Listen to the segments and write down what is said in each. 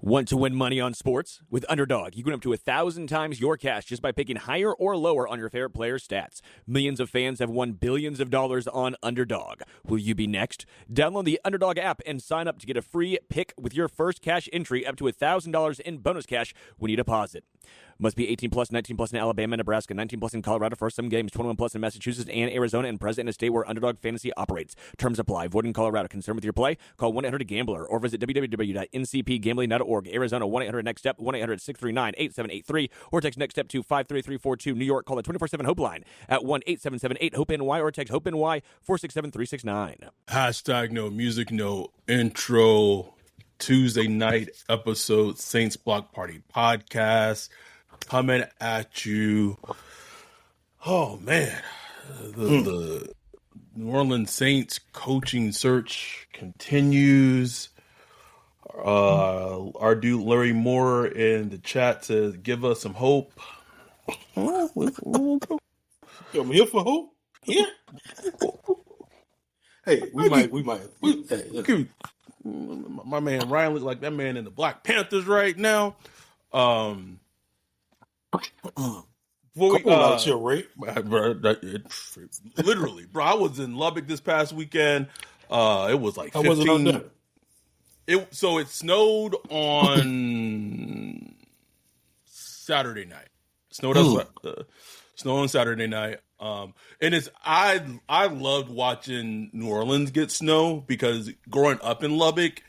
Want to win money on sports? With Underdog, you can win up to 1,000 times your cash just by picking higher or lower on your favorite players' stats. Millions of fans have won billions of dollars on Underdog. Will you be next? Download the Underdog app and sign up to get a free pick with your first cash entry up to $1,000 in bonus cash when you deposit. Must be 18 plus, 19 plus in Alabama, Nebraska, 19 plus in Colorado for some games, 21 plus in Massachusetts and Arizona, and present in a state where Underdog Fantasy operates. Terms apply. Void in Colorado. Concerned with your play? Call 1-800-GAMBLER or visit www.ncpgambling.org. Arizona, 1-800-NEXT-STEP, 1-800-639-8783, or text NEXT STEP to 53342. New York, call the 24/7 HOPE line at 1-877-8-HOPE-NY or text HOPE-NY 467-369. Hashtag no music, no intro. Tuesday night episode, Saints Block Party podcast. Coming at you. Oh, man. The New Orleans Saints coaching search continues. Our dude Larry Moore in the chat to give us some hope. I'm here for hope. Yeah. Hey, we might. My man Ryan looks like that man in the Black Panthers right now. Out here, Ray. Literally, bro. I was in Lubbock this past weekend. It was like 15. How was it out there? So it snowed on Saturday night. Snowed on Saturday night. And I loved watching New Orleans get snow because growing up in Lubbock,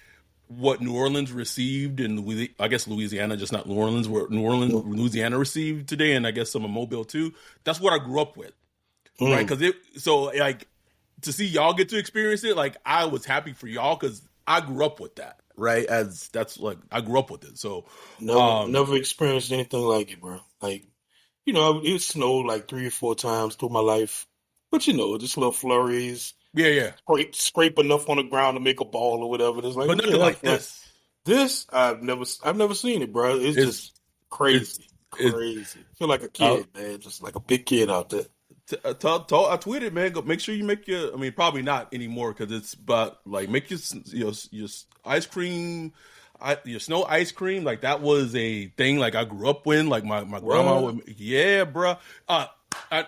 what New Orleans received in I guess Louisiana, just not New Orleans, where Louisiana received today, and I guess some of Mobile too. That's what I grew up with, right? Because to see y'all get to experience it, like I was happy for y'all because I grew up with that, right? I grew up with it. So never experienced anything like it, bro. Like, it snowed like 3 or 4 times through my life, but just little flurries. Yeah. Scrape enough on the ground to make a ball or whatever. It's like, but nothing like this. This I've never seen it, bro. It's just crazy. I feel like a kid, man, just like a big kid out there. I tweeted, man. Go make sure you make your. I mean, probably not anymore because it's but like make your ice cream. Your snow ice cream, like that was a thing. Like I grew up with, like my grandma would, yeah, bro.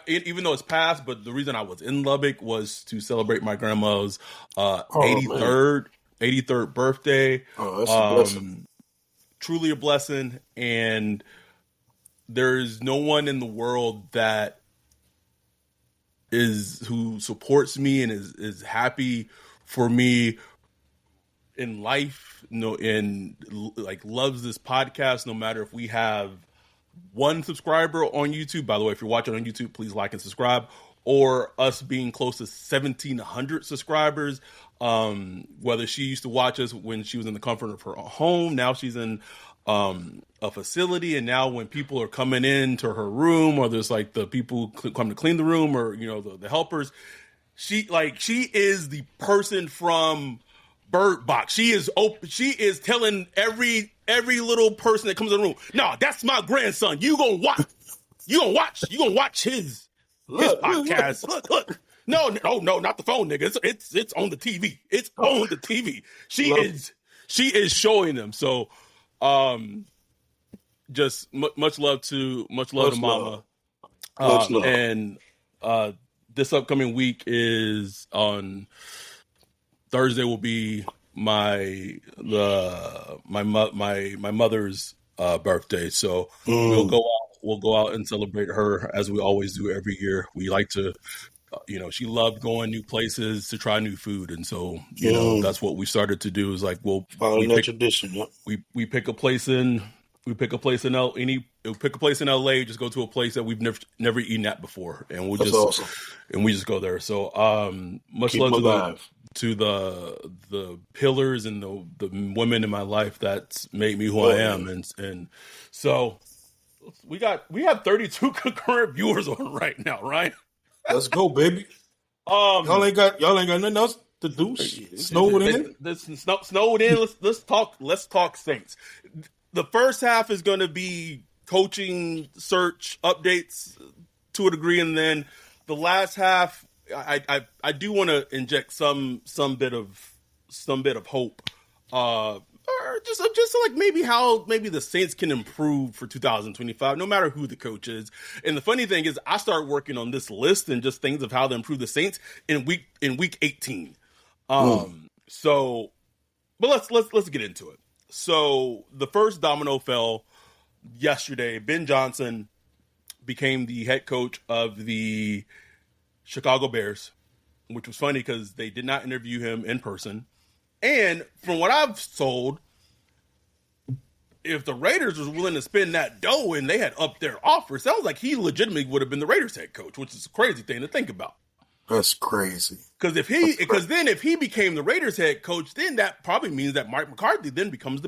Even though it's past, but the reason I was in Lubbock was to celebrate my grandma's 83rd birthday. Oh, that's a blessing. Truly a blessing, and there's no one in the world that who supports me and is happy for me in life, and like loves this podcast, no matter if we have 1 subscriber on YouTube. By the way, if you're watching on YouTube, please like and subscribe. Or us being close to 1,700 subscribers. Whether she used to watch us when she was in the comfort of her home, now she's in a facility, and now when people are coming into her room, or there's like the people who come to clean the room, or the helpers, she is the person from Bird Box. She is telling every little person that comes in the room, no, that's my grandson. You gonna watch his podcast. Look. No, not the phone, nigga. It's on the TV. It's on the TV. She is showing them. So, just much love to Mama. And this upcoming week is on Thursday. Will be my mother's birthday. So we'll go out and celebrate her as we always do every year. We like to, she loved going new places to try new food, and so that's what we started to do. Is like following that tradition. Yep. We pick a place in LA. Just go to a place that we've never eaten at before, and awesome. And we just go there. So much love to the pillars and the women in my life that's made me who I am, and so we have 32 concurrent viewers on right now, right? Let's go, baby. Y'all ain't got nothing else to do. Snowed in. Snowed in. Let's talk Saints. The first half is going to be coaching search updates to a degree, and then the last half, I do want to inject some bit of hope or just like maybe the Saints can improve for 2025, no matter who the coach is. And the funny thing is, I started working on this list and just things of how to improve the Saints in week 18. So, but let's get into it. So the first domino fell yesterday. Ben Johnson became the head coach of the Chicago Bears, which was funny because they did not interview him in person. And from what I've told, if the Raiders was willing to spend that dough and they had upped their offer, it sounds like he legitimately would have been the Raiders head coach, which is a crazy thing to think about. That's crazy. Because if he became the Raiders head coach, then that probably means that Mike McCarthy then becomes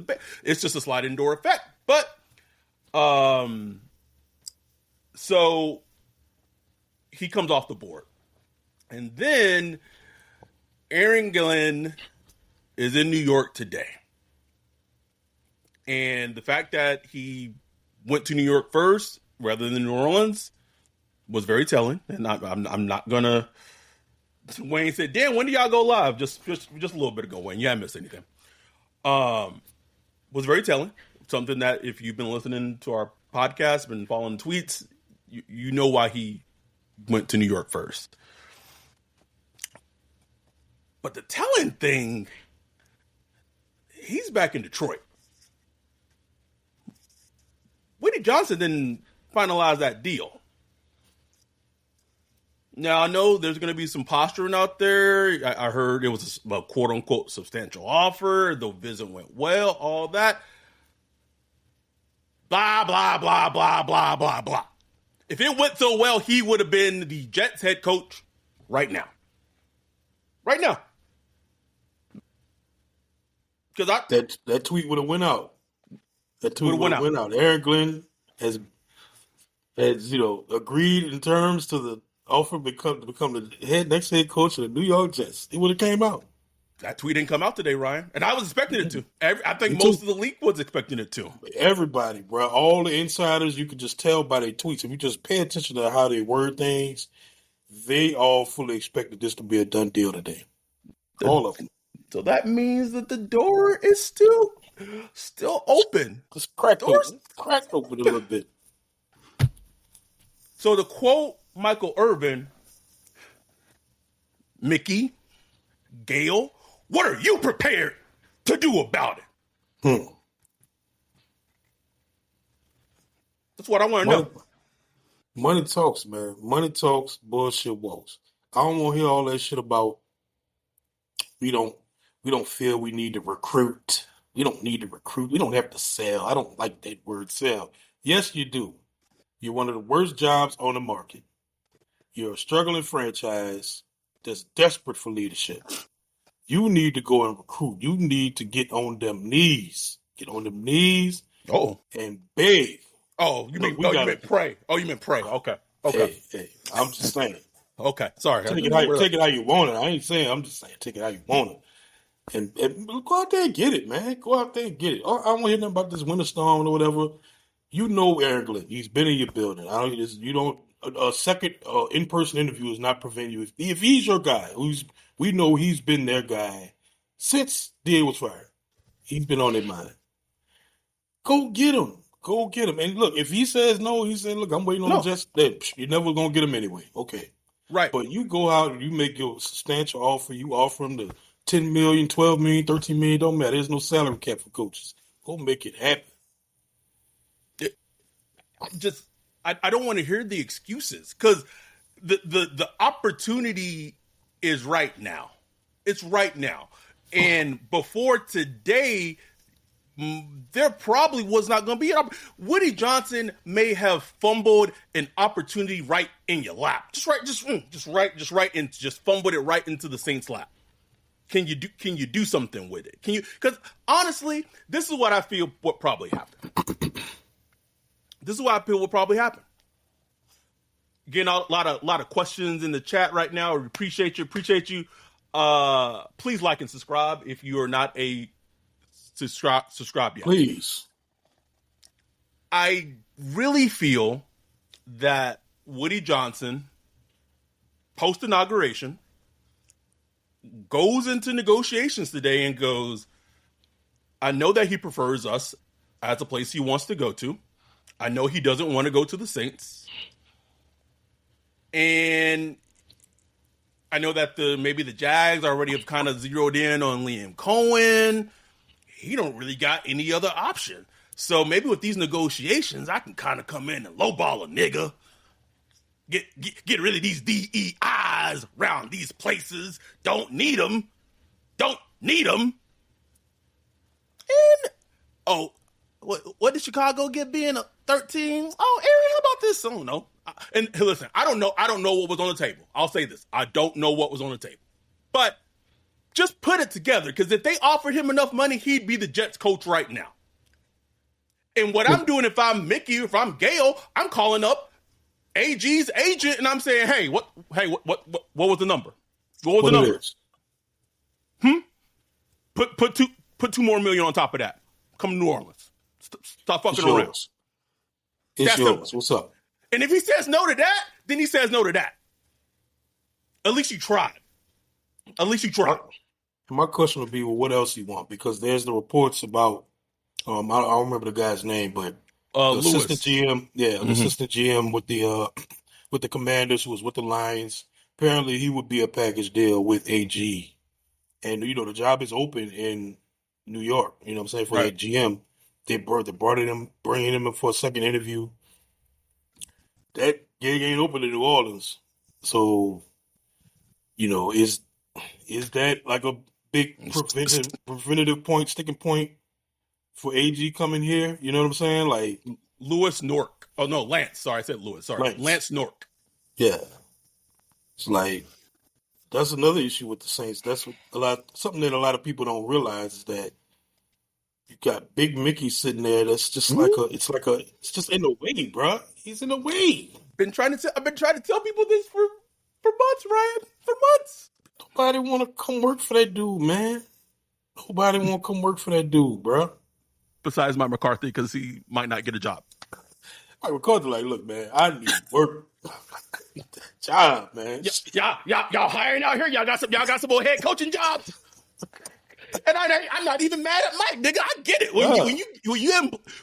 it's just a sliding door effect. But so he comes off the board. And then Aaron Glenn is in New York today. And the fact that he went to New York first rather than New Orleans was very telling. And I'm not going to... Wayne said, "Dan, when do y'all go live?" Just a little bit ago, Wayne. You haven't missed anything. Was very telling. Something that if you've been listening to our podcast, been following tweets, you know why he went to New York first. But the telling thing, he's back in Detroit. Woody Johnson didn't finalize that deal. Now, I know there's going to be some posturing out there. I heard it was a quote-unquote substantial offer. The visit went well, all that. Blah, blah, blah, blah, blah, blah, blah. If it went so well, he would have been the Jets head coach right now. Right now. Because that tweet would have went out. That tweet would have went out. Aaron Glenn has agreed in terms to the offer to become the next head coach of the New York Jets. It would have came out. That tweet didn't come out today, Ryan. And I was expecting it to. I think most of the league was expecting it to. Everybody, bro. All the insiders, you could just tell by their tweets. If you just pay attention to how they word things, they all fully expected this to be a done deal today. All of them. So that means that the door is still open. Just cracked open a little bit. So to quote Michael Irvin, Mickey, Gail, what are you prepared to do about it? That's what I want to know. Money talks, man. Money talks, bullshit walks. I don't want to hear all that shit about we don't feel we need to recruit. We don't need to recruit. We don't have to sell. I don't like that word sell. Yes, you do. You're one of the worst jobs on the market. You're a struggling franchise that's desperate for leadership. You need to go and recruit. You need to get on them knees. Get on them knees and beg. Oh, you meant pray. Oh, you meant pray. Okay. Hey, I'm just saying. Okay, sorry. Take it how you want it. I ain't saying. I'm just saying take it how you want it. And go out there and get it, man. Go out there and get it. I don't want to hear nothing about this winter storm or whatever. You know Aaron Glenn. He's been in your building. A second in-person interview is not preventing you. If he's your guy, we know he's been their guy since DA was fired. He's been on their mind. Go get him. Go get him. And look, if he says no, he said, look, I'm waiting on the Jets. You're never going to get him anyway. Okay. Right. But you go out and you make your substantial offer. You offer him the $10 million, $12 million, $13 million. Don't matter. There's no salary cap for coaches. Go make it happen. I don't want to hear the excuses because the opportunity is right now. It's right now. And before today, there probably was not going to be an opportunity. Woody Johnson may have fumbled an opportunity right in your lap. Just fumbled it right into the Saints' lap. Can you do something with it? Because honestly, this is what I feel what probably happened. This is what I feel will probably happen. Getting a lot of questions in the chat right now. We appreciate you. Please like and subscribe if you are not a subscribe yet. Please. I really feel that Woody Johnson, post-inauguration, goes into negotiations today and goes, I know that he prefers us as a place he wants to go to. I know he doesn't want to go to the Saints. And I know that maybe the Jags already have kind of zeroed in on Liam Cohen. He don't really got any other option. So maybe with these negotiations, I can kind of come in and lowball a nigga. Get rid of these DEIs around these places. Don't need them. Don't need them. And, what did Chicago get being a 13? Oh, Aaron, how about this? I don't know. And listen, I don't know what was on the table. I'll say this. I don't know what was on the table. But just put it together, because if they offered him enough money, he'd be the Jets coach right now. And what I'm doing, if I'm Mickey, if I'm Gail, I'm calling up AG's agent and I'm saying, hey, what was the number? What was the number? Put $2 more million on top of that. Come to New Orleans. Stop fucking around. It's yours. What's up? And if he says no to that, then he says no to that. At least you tried. My question would be, well, what else you want? Because there's the reports about, I don't remember the guy's name, but the assistant GM, the assistant GM with the Commanders, who was with the Lions. Apparently, he would be a package deal with AG, and the job is open in New York. You know what I'm saying, for that GM. They brought him, bringing him in for a second interview. That gig ain't open in New Orleans, so is that like a big preventative point, sticking point for AG coming here? You know what I'm saying? Like Lewis Nork. Oh no, Lance. Sorry, I said Lewis. Sorry, Lance Nork. Yeah, it's like that's another issue with the Saints. That's something that a lot of people don't realize is that you got Big Mickey sitting there. That's just it's just in the way, bro. He's in the way. I've been trying to tell people this for months, Ryan. For months. Nobody want to come work for that dude, man. Nobody want to come work for that dude, bro. Besides Mike McCarthy, because he might not get a job. Mike McCarthy, like, look, man, I need work. Job, man. Y'all hiring out here? Y'all got some more head coaching jobs? And I'm not even mad at Mike, nigga. I get it.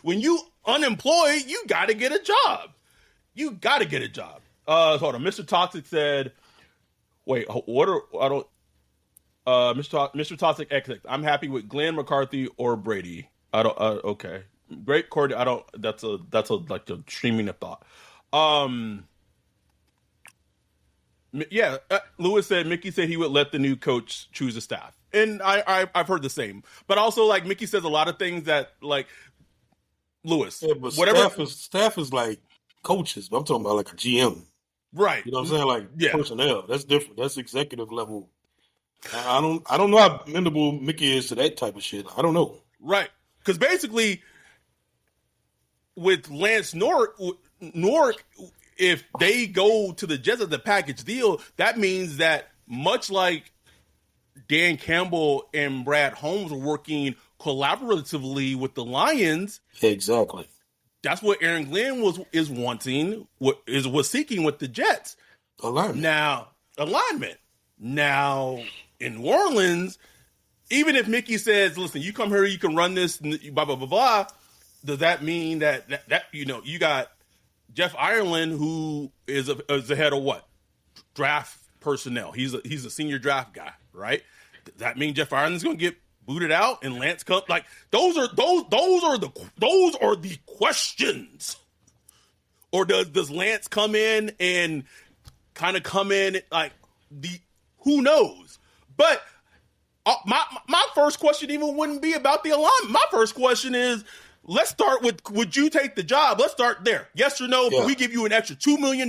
When you unemployed, you got to get a job. Hold on. Mr. Toxic said, "Wait, Mr. Toxic XX. I'm happy with Glenn, McCarthy, or Brady. Okay, great, Cordy. That's a like a streaming of thought. Lewis said Mickey said he would let the new coach choose a staff. And I've heard the same. But also, like, Mickey says a lot of things that, like, Lewis. Yeah, but whatever. Staff is like coaches. But I'm talking about, like, a GM. Right. You know what I'm saying? Like, personnel. That's different. That's executive level. I don't know how amenable Mickey is to that type of shit. I don't know. Right. Because basically, with Lance Nork, if they go to the Jets as a package deal, that means that much like Dan Campbell and Brad Holmes were working collaboratively with the Lions. Exactly. That's what Aaron Glenn was seeking with the Jets. Alignment. Now, in New Orleans, even if Mickey says, listen, you come here, you can run this, blah, blah, blah, blah, does that mean that you got Jeff Ireland, who is the head of what? Draft personnel. He's a senior draft guy, right? Does that mean Jeff Ireland's going to get booted out and Lance comes? Like, those are the questions. Or does Lance come in and kind of come in like who knows? But my first question even wouldn't be about the alignment. My first question is, let's start with, would you take the job? Let's start there. Yes or no? If we give you an extra $2 million,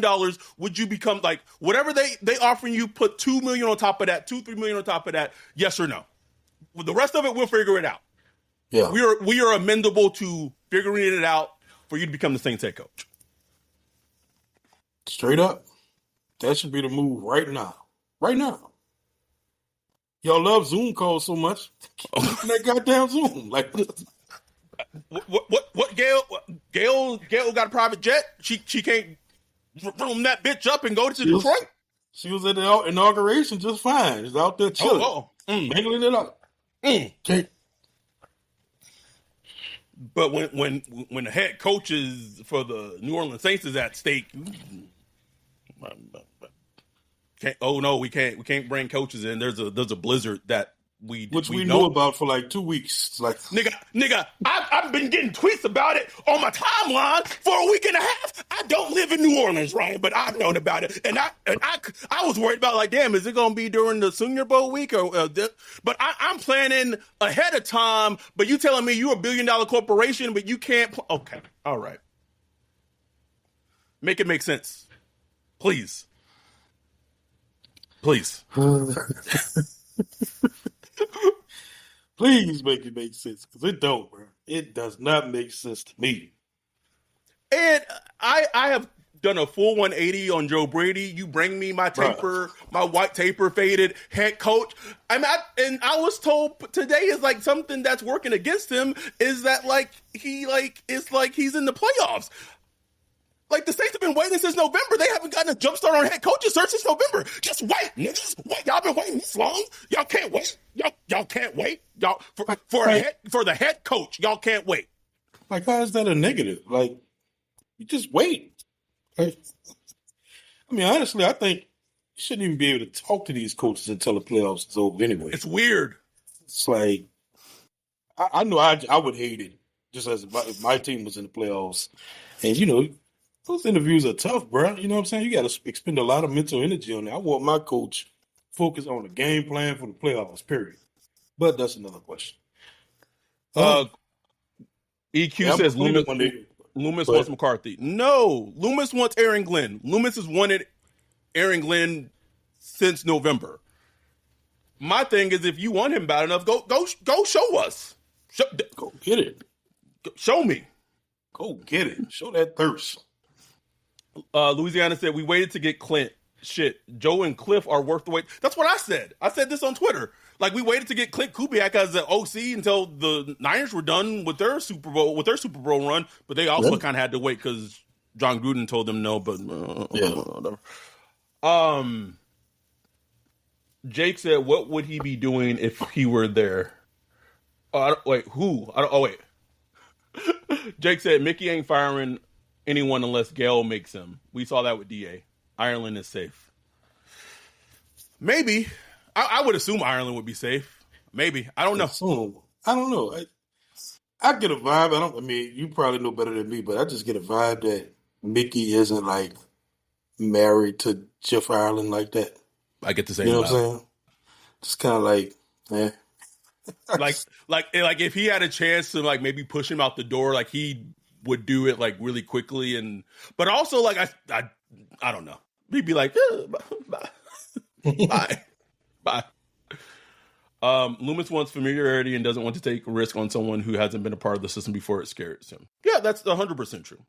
would you become, like, whatever they offering you, put $2 million on top of that, $3 million on top of that? Yes or no? With the rest of it, we'll figure it out. Yeah. We are amendable to figuring it out for you to become the Saints head coach. Straight up. That should be the move right now. Right now. Y'all love Zoom calls so much. That goddamn Zoom. Like, What Gail got a private jet? She can't room that bitch up and go to Detroit? She was at the inauguration just fine. She's out there chilling. Mangling it up. But when the head coaches for the New Orleans Saints is at stake, we can't bring coaches in. There's a blizzard that we knew about for like 2 weeks. It's like nigga, I've been getting tweets about it on my timeline for a week and a half. I don't live in New Orleans, Ryan, but I've known about it, and I was worried about, like, damn, is it gonna be during the Senior Bowl week or? But I'm planning ahead of time. But you telling me you're a $1 billion corporation, but you can't? Okay, all right, make it make sense, please. Please. Please make it make sense, because it don't, bro. It does not make sense to me. And I have done a full 180 on Joe Brady. You bring me my taper, my white taper faded head coach. I was told today is like something that's working against him is that it's like he's in the playoffs. Like, the Saints have been waiting since November. They haven't gotten a jump start on head coaches search since November. Just wait, niggas. Wait, y'all been waiting this long? Y'all can't wait. Y'all can't wait. Y'all for the head coach. Y'all can't wait. Like, how is that a negative? Like, you just wait. Like, I mean, honestly, I think you shouldn't even be able to talk to these coaches until the playoffs is over anyway. It's weird. It's like, I know I would hate it just as if my team was in the playoffs. And, you know, those interviews are tough, bro. You know what I'm saying? You got to expend a lot of mental energy on that. I want my coach focused on the game plan for the playoffs, period. But that's another question. EQ says Loomis wants McCarthy. No, Loomis wants Aaron Glenn. Loomis has wanted Aaron Glenn since November. My thing is, if you want him bad enough, go show us. Go get it. Show me. Go get it. Show that thirst. Louisiana said, we waited to get Clint. Shit, Joe and Cliff are worth the wait. That's what I said. I said this on Twitter. Like, we waited to get Clint Kubiak as the OC until the Niners were done with their Super Bowl run, but they also kind of had to wait because John Gruden told them no. But whatever. Jake said, what would he be doing if he were there? Who? Jake said, Mickey ain't firing anyone unless Gale makes him. We saw that with DA. Ireland is safe. Maybe. I would assume Ireland would be safe. Maybe. I don't know. I don't know. I get a vibe. I mean, you probably know better than me, but I just get a vibe that Mickey isn't, like, married to Jeff Ireland like that. I get the same vibe. You know what I'm saying? Just kind of like, like if he had a chance to, like, maybe push him out the door, like, he would do it, like, really quickly, but also, like, I don't know. He'd be like, bye. Bye. Loomis wants familiarity and doesn't want to take a risk on someone who hasn't been a part of the system before it scares him. Yeah, that's 100% true.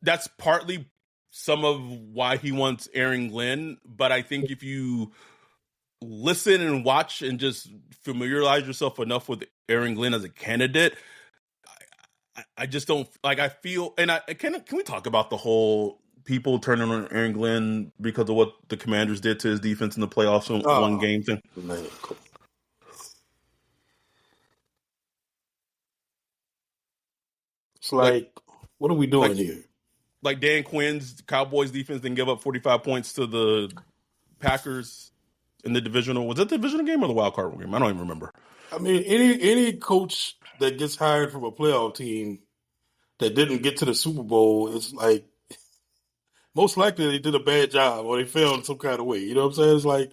That's partly some of why he wants Aaron Glenn, but I think if you listen and watch and just familiarize yourself enough with Aaron Glenn as a candidate, I just don't, like, I feel, and can we talk about the whole people turning on Aaron Glenn because of what the Commanders did to his defense in the playoffs in one game thing? It's like, what are we doing here? Like, Dan Quinn's Cowboys defense didn't give up 45 points to the Packers in the divisional. Was it the divisional game or the wild card game? I don't even remember. I mean, any coach that gets hired from a playoff team that didn't get to the Super Bowl, it's like, most likely they did a bad job or they failed in some kind of way. You know what I'm saying? It's like,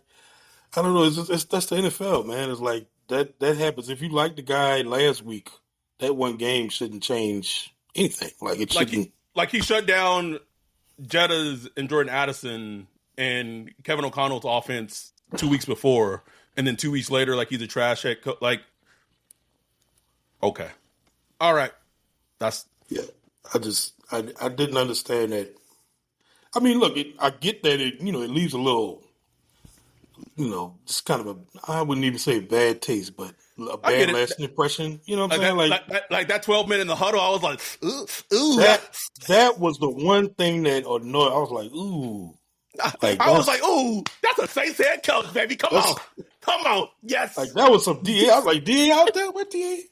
I don't know. That's the NFL, man. It's like that happens. If you like the guy last week, that one game shouldn't change anything. Like, it shouldn't. Like he shut down Jetta's and Jordan Addison and Kevin O'Connell's offense 2 weeks before, and then 2 weeks later, like, he's a trash head coach. Like, okay, all right, I didn't understand that. I mean, look, I get that it leaves a little, it's kind of I wouldn't even say bad taste, but a bad lasting impression. You know what I'm saying? Like that 12 minute in the huddle, I was like, ooh. That was the one thing that annoyed. I was like, ooh. Like, I was like, ooh, that's a Saints head coach, baby. Come on. Yes. Like, that was some DA. I was like, DA out there with DA?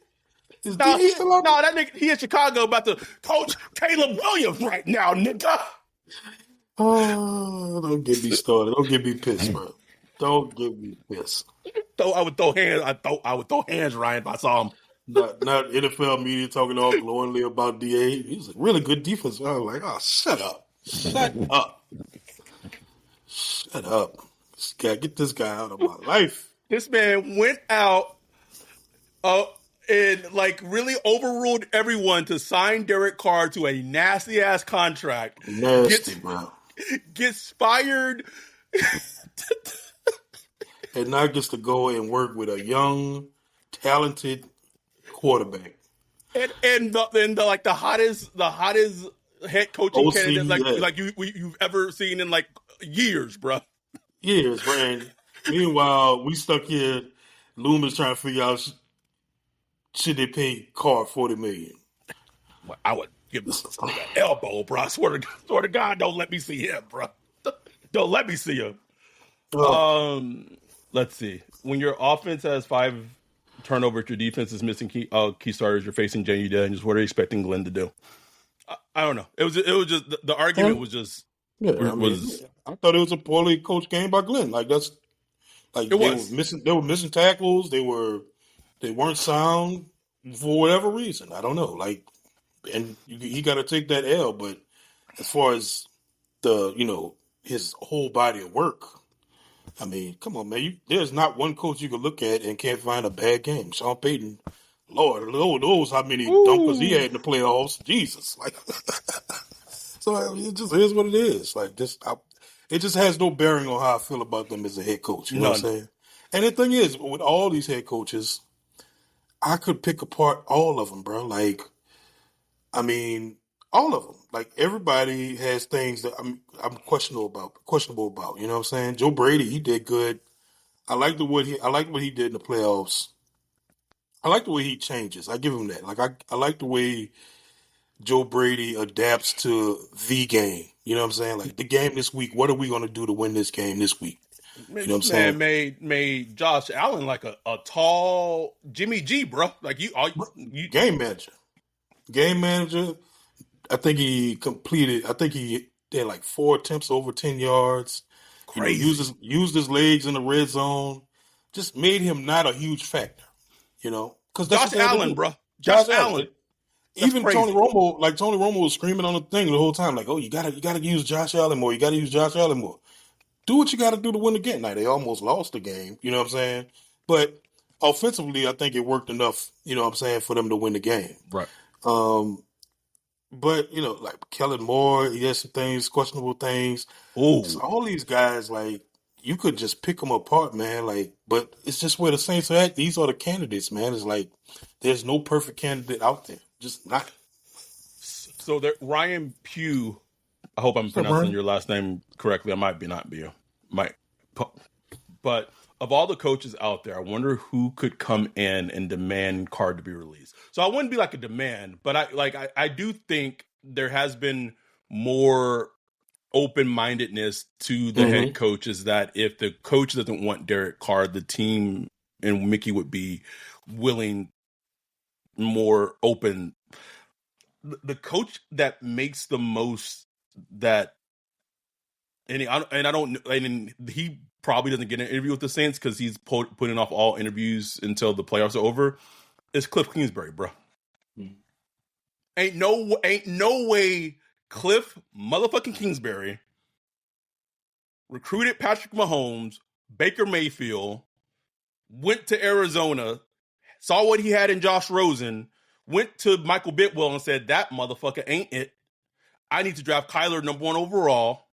Is No, DA still out there? that nigga, he in Chicago about to coach Caleb Williams right now, nigga. Oh, don't get me started. Don't get me pissed, bro. Don't get me pissed. I would throw hands. I would throw hands, Ryan, if I saw him. Not NFL media talking all glowingly about DA. He's a really good defense. I was like, oh, shut up. Shut up. Shut up. Get this guy out of my life. This man went out and like really overruled everyone to sign Derek Carr to a nasty ass contract. Nasty, bro. Gets fired. And now gets to go and work with a young, talented quarterback. And the hottest head coaching OC, candidate like yeah. you've ever seen in like years, bro. Years, man. Meanwhile, we stuck here. Loomis trying to figure out should they pay Carr $40 million. Well, I would give this nigga an elbow, bro. I swear to God, don't let me see him, bro. Don't let me see him. Let's see. When your offense has 5 turnovers, your defense is missing key starters. You're facing Jenny Daniels. What are you expecting Glenn to do? I don't know. It was just the argument was just. Yeah, I thought it was a poorly coached game by Glenn. Like that's like they were missing tackles. They weren't sound for whatever reason. I don't know. Like, and he got to take that L. But as far as his whole body of work, I mean, come on, man. There's not one coach you can look at and can't find a bad game. Sean Payton, Lord knows how many dunkers he had in the playoffs. Jesus, like. So I mean, it just is what it is. Like it just has no bearing on how I feel about them as a head coach. You know what I'm saying? And the thing is, with all these head coaches, I could pick apart all of them, bro. Like, I mean, all of them. Like everybody has things that I'm questionable about. You know what I'm saying? Joe Brady, he did good. I like what he did in the playoffs. I like the way he changes. I give him that. Like I like the way Joe Brady adapts to the game. You know what I'm saying? Like the game this week, what are we going to do to win this game this week? You know what I'm saying? Made Josh Allen like a tall Jimmy G, bro. Like you game manager. I think he did like 4 attempts over 10 yards. Crazy. Used his legs in the red zone. Just made him not a huge factor. You know, because Josh Allen, bro. Josh Allen. Even Tony Romo was screaming on the thing the whole time, like, "Oh, you gotta use Josh Allen more. You gotta use Josh Allen more. Do what you gotta do to win the game." Now they almost lost the game, you know what I'm saying? But offensively, I think it worked enough, you know what I'm saying, for them to win the game. Right. But like Kellen Moore, he has some things, questionable things. Oh, so all these guys, like, you could just pick them apart, man. Like, but it's just where the Saints are at. These are the candidates, man. It's like there's no perfect candidate out there. Just not. So there, Ryan Pugh. I hope I'm pronouncing your last name correctly. I might be not be. But of all the coaches out there, I wonder who could come in and demand Carr to be released. So I wouldn't be like a demand, but I do think there has been more open-mindedness to the head coaches that if the coach doesn't want Derek Carr, the team and Mickey would be willing, more open. The coach that makes the most that, and he probably doesn't get an interview with the Saints because he's putting off all interviews until the playoffs are over, is Cliff Kingsbury, bro. Ain't no way Cliff motherfucking Kingsbury recruited Patrick Mahomes, Baker Mayfield, went to Arizona, saw what he had in Josh Rosen, went to Michael Bidwell and said, that motherfucker ain't it. I need to draft Kyler #1 overall.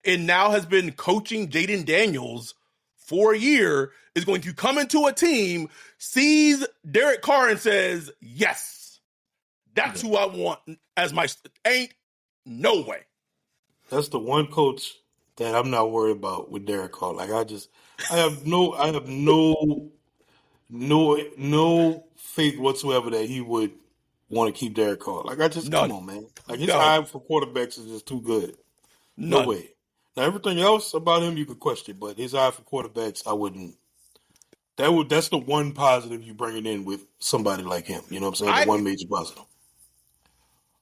And now has been coaching Jaden Daniels for a year, is going to come into a team, sees Derek Carr and says, yes, that's who I want as my, ain't no way. That's the one coach that I'm not worried about with Derek Carr. Like I have no faith whatsoever that he would want to keep Derek Carr. Like come on, man. Like his eye for quarterbacks is just too good. No way. Now everything else about him you could question, but his eye for quarterbacks, I wouldn't That's the one positive you bring it in with somebody like him. You know what I'm saying? The one major positive.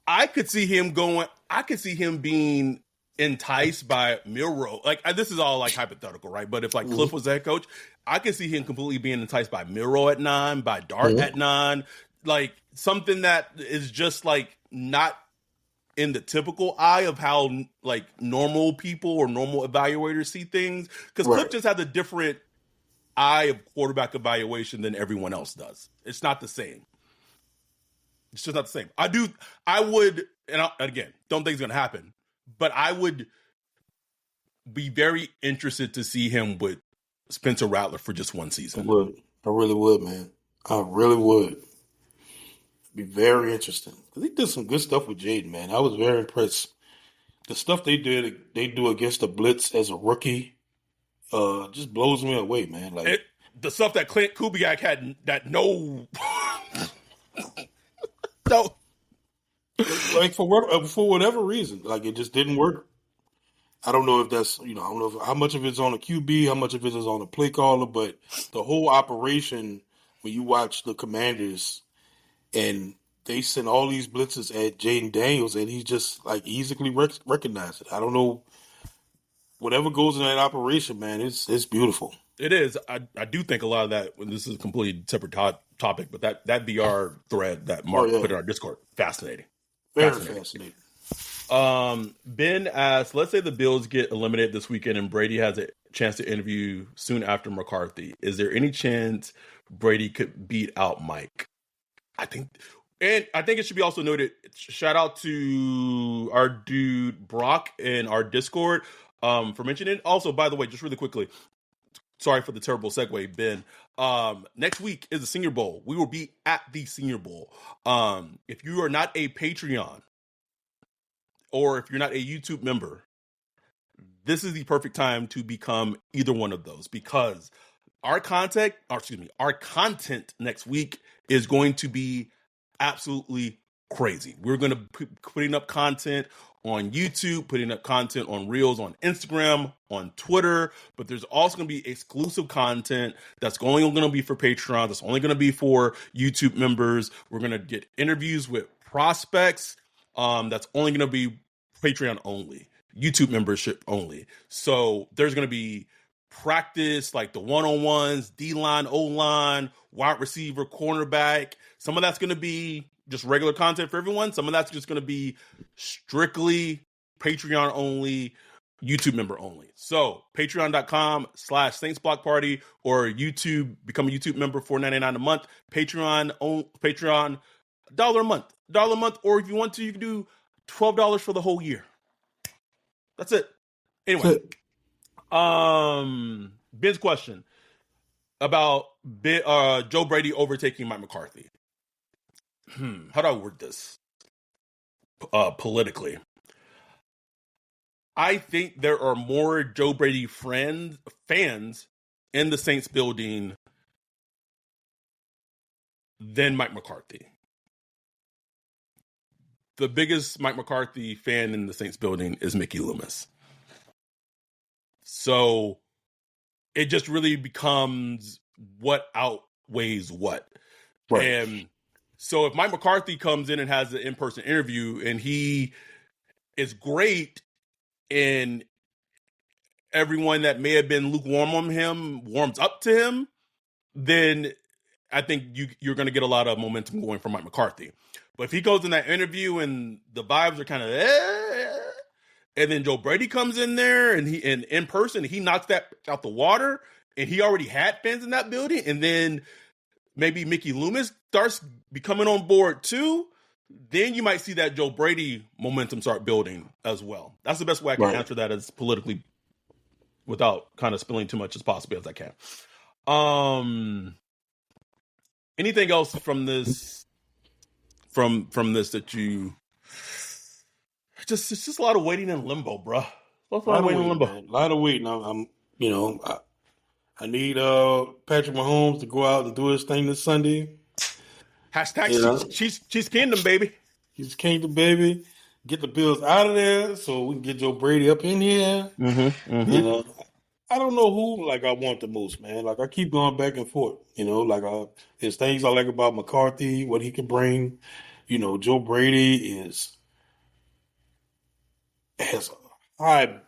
I could see him going. I could see him being enticed by Milroe. Like this is all like hypothetical, right? But if like Cliff was the head coach, I could see him completely being enticed by Milroe at 9, by Dart at 9, like something that is just like not in the typical eye of how like normal people or normal evaluators see things. Because Cliff just has a different eye of quarterback evaluation than everyone else does. It's not the same. It's just not the same. I would, and again, don't think it's going to happen, but I would be very interested to see him with Spencer Rattler for just one season. I really would, man. I really would. Be very interesting. Because he did some good stuff with Jaden, man. I was very impressed. The stuff they do against the blitz as a rookie, just blows me away, man. Like the stuff that Clint Kubiak had, that no. Like for whatever reason, like it just didn't work. I don't know if that's, I don't know how much of it's on a QB, how much of it is on a play caller, but the whole operation, when you watch the Commanders and they send all these blitzes at Jaden Daniels and he just like easily recognized it. I don't know. Whatever goes in that operation, man, it's beautiful. It is. I do think a lot of that, this is a completely separate topic, but that VR thread that Mark put in our Discord, fascinating. Very fascinating. Ben asks, let's say the Bills get eliminated this weekend and Brady has a chance to interview soon after McCarthy. Is there any chance Brady could beat out Mike? I think it should be also noted, shout out to our dude Brock in our Discord for mentioning it. Also, by the way, just really quickly, sorry for the terrible segue, Ben. Next week is the Senior Bowl. We will be at the Senior Bowl. If you are not a Patreon or if you're not a YouTube member, this is the perfect time to become either one of those, because our content next week is going to be absolutely crazy. We're going to be putting up content on YouTube, putting up content on Reels, on Instagram, on Twitter, but there's also going to be exclusive content that's only going to be for Patreon, that's only going to be for YouTube members. We're going to get interviews with prospects, that's only going to be Patreon only, YouTube membership only. So there's going to be practice, like the one-on-ones, D-line, O-line, wide receiver, cornerback. Some of that's going to be just regular content for everyone. Some of that's just going to be strictly Patreon only, YouTube member only. So patreon.com/Saints Block Party or YouTube, become a YouTube member, $4.99 a month. Patreon $1 a month. Or if you want to, you can do $12 for the whole year. That's it. Anyway, Ben's question about Joe Brady overtaking Mike McCarthy. How do I word this politically? I think there are more Joe Brady fans in the Saints building than Mike McCarthy. The biggest Mike McCarthy fan in the Saints building is Mickey Loomis. So it just really becomes what outweighs what. Right. And so if Mike McCarthy comes in and has an in-person interview and he is great and everyone that may have been lukewarm on him warms up to him, then I think you're going to get a lot of momentum going for Mike McCarthy. But if he goes in that interview and the vibes are kind of and then Joe Brady comes in there and in person, he knocks that out the water, and he already had fans in that building, and then maybe Mickey Loomis starts becoming on board too, then you might see that Joe Brady momentum start building as well. That's the best way I can answer that, as politically, without kind of spilling too much as possible as I can. Anything else from this? From this that you it's just a lot of waiting in limbo, bro. A lot of waiting in limbo. Man. A lot of waiting. I need Patrick Mahomes to go out and do his thing this Sunday. Hashtag she's kingdom, baby. He's kingdom, baby. Get the Bills out of there so we can get Joe Brady up in here. I don't know who like I want the most, man. Like I keep going back and forth. Like there's things I like about McCarthy, what he can bring. Joe Brady has a high,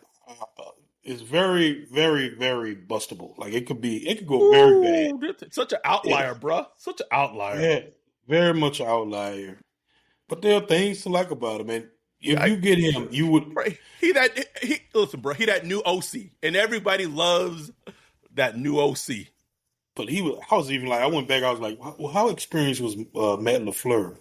is very, very, very bustable. Like it could go very bad. Ooh, such an Yeah, outlier, bruh. Such an outlier. yeah, very much an outlier. But there are things to like about him, and if I, you get him, you would. bro, listen, bro. He that new OC, and everybody loves that new OC. But I was even like, I went back. I was like, well, how experienced was Matt LaFleur?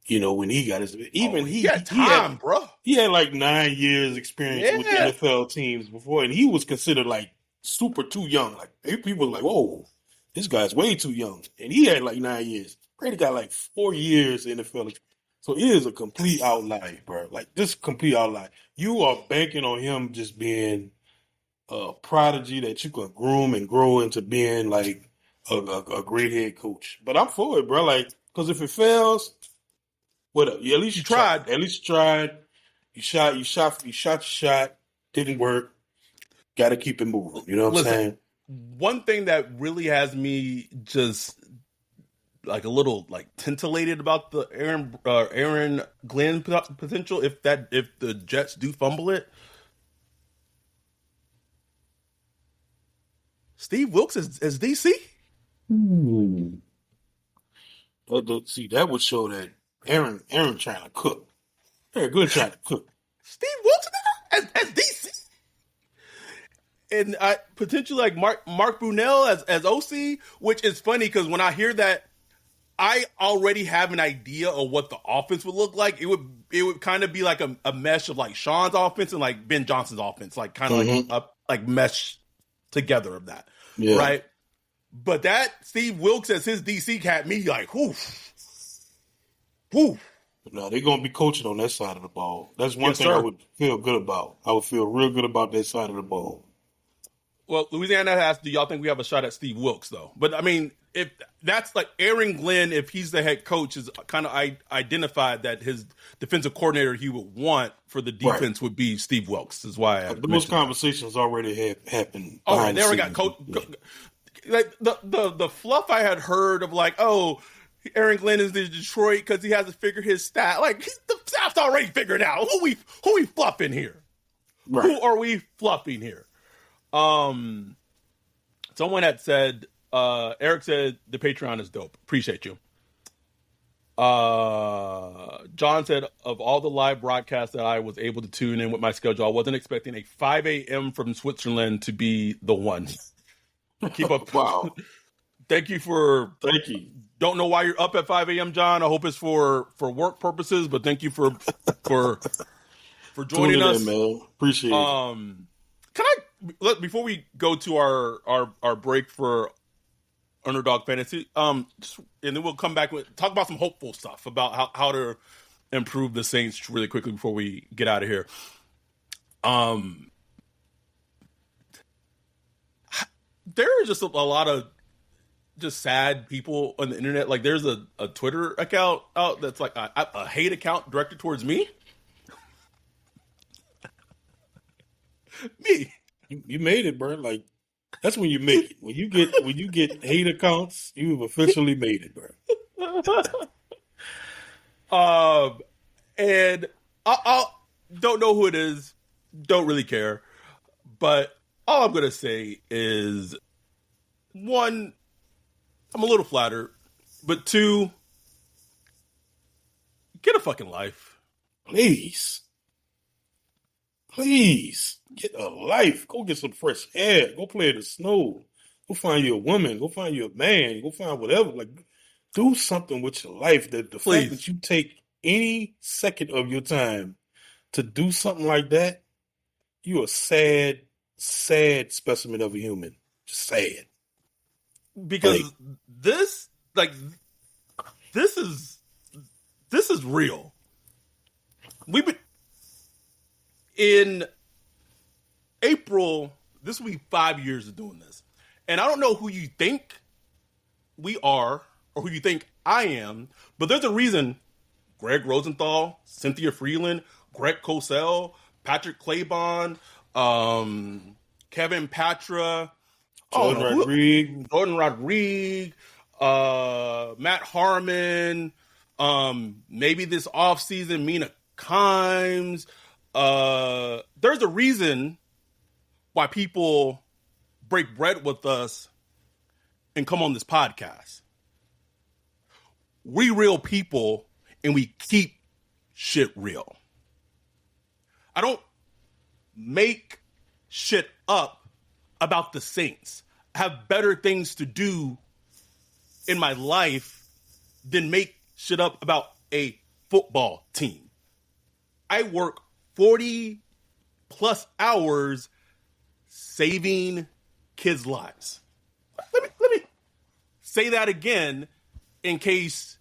When he got his, even He got time, bro. he had like 9 years experience with Yeah. NFL teams before, and he was considered like super too young. Like people were like, "Whoa, this guy's way too young," and he had like 9 years. Brady got like 4 years in NFL, so it is a complete outlier, bro. Like this complete outlier. You are banking on him just being a prodigy that you can groom and grow into being like a great head coach. But I'm for it, bro. Like, because if it fails, what up? You at least You tried. At least you tried. You shot your shot. Didn't work. Got to keep it moving. You know what I'm saying? One thing that really has me just like a little like tintillated about the Aaron Glenn potential if the Jets do fumble it. Steve Wilkes as DC. See, that would show that Aaron trying to cook. Aaron Glenn trying to cook. Steve Wilkes as DC. And I potentially like Mark Brunell as OC, which is funny because when I hear that, I already have an idea of what the offense would look like. It would kind of be like a mesh of like Sean's offense and like Ben Johnson's offense, like kind of like mesh together of that, right? But that Steve Wilkes as his DC had me like, whoo. No, they're gonna be coaching on that side of the ball. That's one Yes, thing sir. I would feel good about. I would feel real good about that side of the ball. Well, Louisiana asked, do y'all think we have a shot at Steve Wilkes, though? But, I mean, if that's like Aaron Glenn, if he's the head coach, is kind of identified that his defensive coordinator he would want for the defense would be Steve Wilkes, is why I Those conversations already have happened. Oh, they already got coach. Like the fluff I had heard of like, oh, Aaron Glenn is in Detroit because he has to figure his stat. Like the staff's already figured out. Who we fluffing here? Right. Who are we fluffing here? Someone had said, Eric said the Patreon is dope. Appreciate you. John said, of all the live broadcasts that I was able to tune in with my schedule, I wasn't expecting a 5 a.m. from Switzerland to be the one. Keep up. Wow. Thank you. Don't know why you're up at 5 a.m., John. I hope it's for work purposes, but thank you for joining us. In, man. Appreciate it. Can I before we go to our break for Underdog Fantasy, and then we'll come back with talk about some hopeful stuff about how to improve the Saints really quickly before we get out of here. There are just a lot of just sad people on the internet. Like there's a Twitter account out that's like a hate account directed towards me. Me. You made it, bro. Like that's when you make it. When you get hate accounts, you've officially made it, bro. And I don't know who it is. Don't really care. But all I'm gonna say is, one, I'm a little flattered, but two, get a fucking life. Please get a life. Go get some fresh air. Go play in the snow. Go find you a woman. Go find you a man. Go find whatever. Like, do something with your life. The fact that you take any second of your time to do something like that, you're a sad, sad specimen of a human. Just sad. Because this is real. We've been in April. This will be 5 years of doing this, and I don't know who you think we are or who you think I am, but there's a reason. Greg Rosenthal, Cynthia Freeland, Greg Cosell, Patrick Claybon, Kevin Patra, Jordan Rodriguez. Jordan Rodriguez, Matt Harmon, maybe this offseason, Mina Kimes. There's a reason why people break bread with us and come on this podcast. We real people and we keep shit real. I don't make shit up about the Saints. I have better things to do in my life than make shit up about a football team. I work 40 plus hours saving kids' lives. Let me say that again in case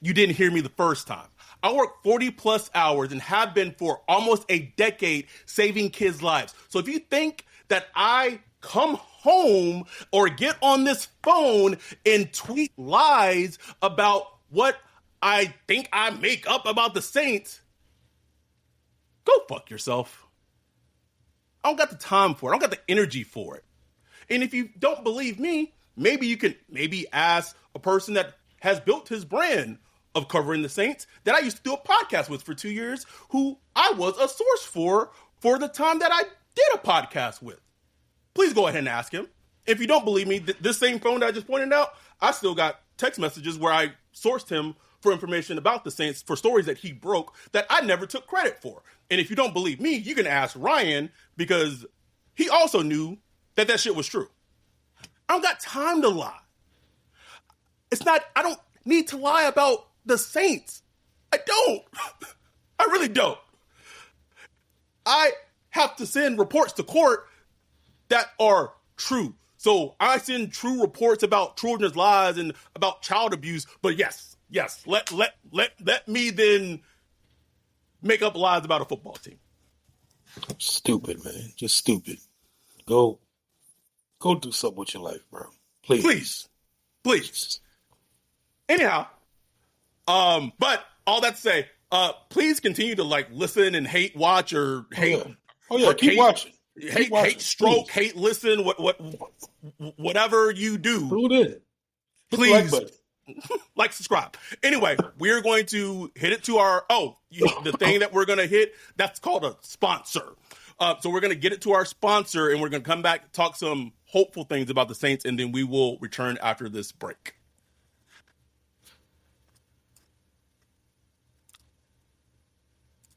you didn't hear me the first time. I work 40 plus hours and have been for almost a decade saving kids' lives. So if you think that I come home or get on this phone and tweet lies about what I think I make up about the Saints, go fuck yourself. I don't got the time for it. I don't got the energy for it. And if you don't believe me, maybe you can ask a person that has built his brand of covering the Saints that I used to do a podcast with for 2 years, who I was a source for the time that I did a podcast with. Please go ahead and ask him. If you don't believe me, this same phone that I just pointed out, I still got text messages where I sourced him for information about the Saints for stories that he broke that I never took credit for. And if you don't believe me, you can ask Ryan, because he also knew that shit was true. I don't got time to lie. I don't need to lie about the Saints. I don't. I really don't. I have to send reports to court that are true. So I send true reports about children's lives and about child abuse. But yes, let me then make up lies about a football team. Stupid, man. Just stupid. Go do something with your life, bro. Please. Anyhow, but all that to say, please continue to listen and hate watch or hate. Keep watching. Hate stroke, please. Hate listen, whatever you do. Who did? Please like, subscribe. Anyway, we're going to hit it to our the thing that we're going to hit, that's called a sponsor. So we're going to get it to our sponsor, and we're going to come back, talk some hopeful things about the Saints, and then we will return after this break.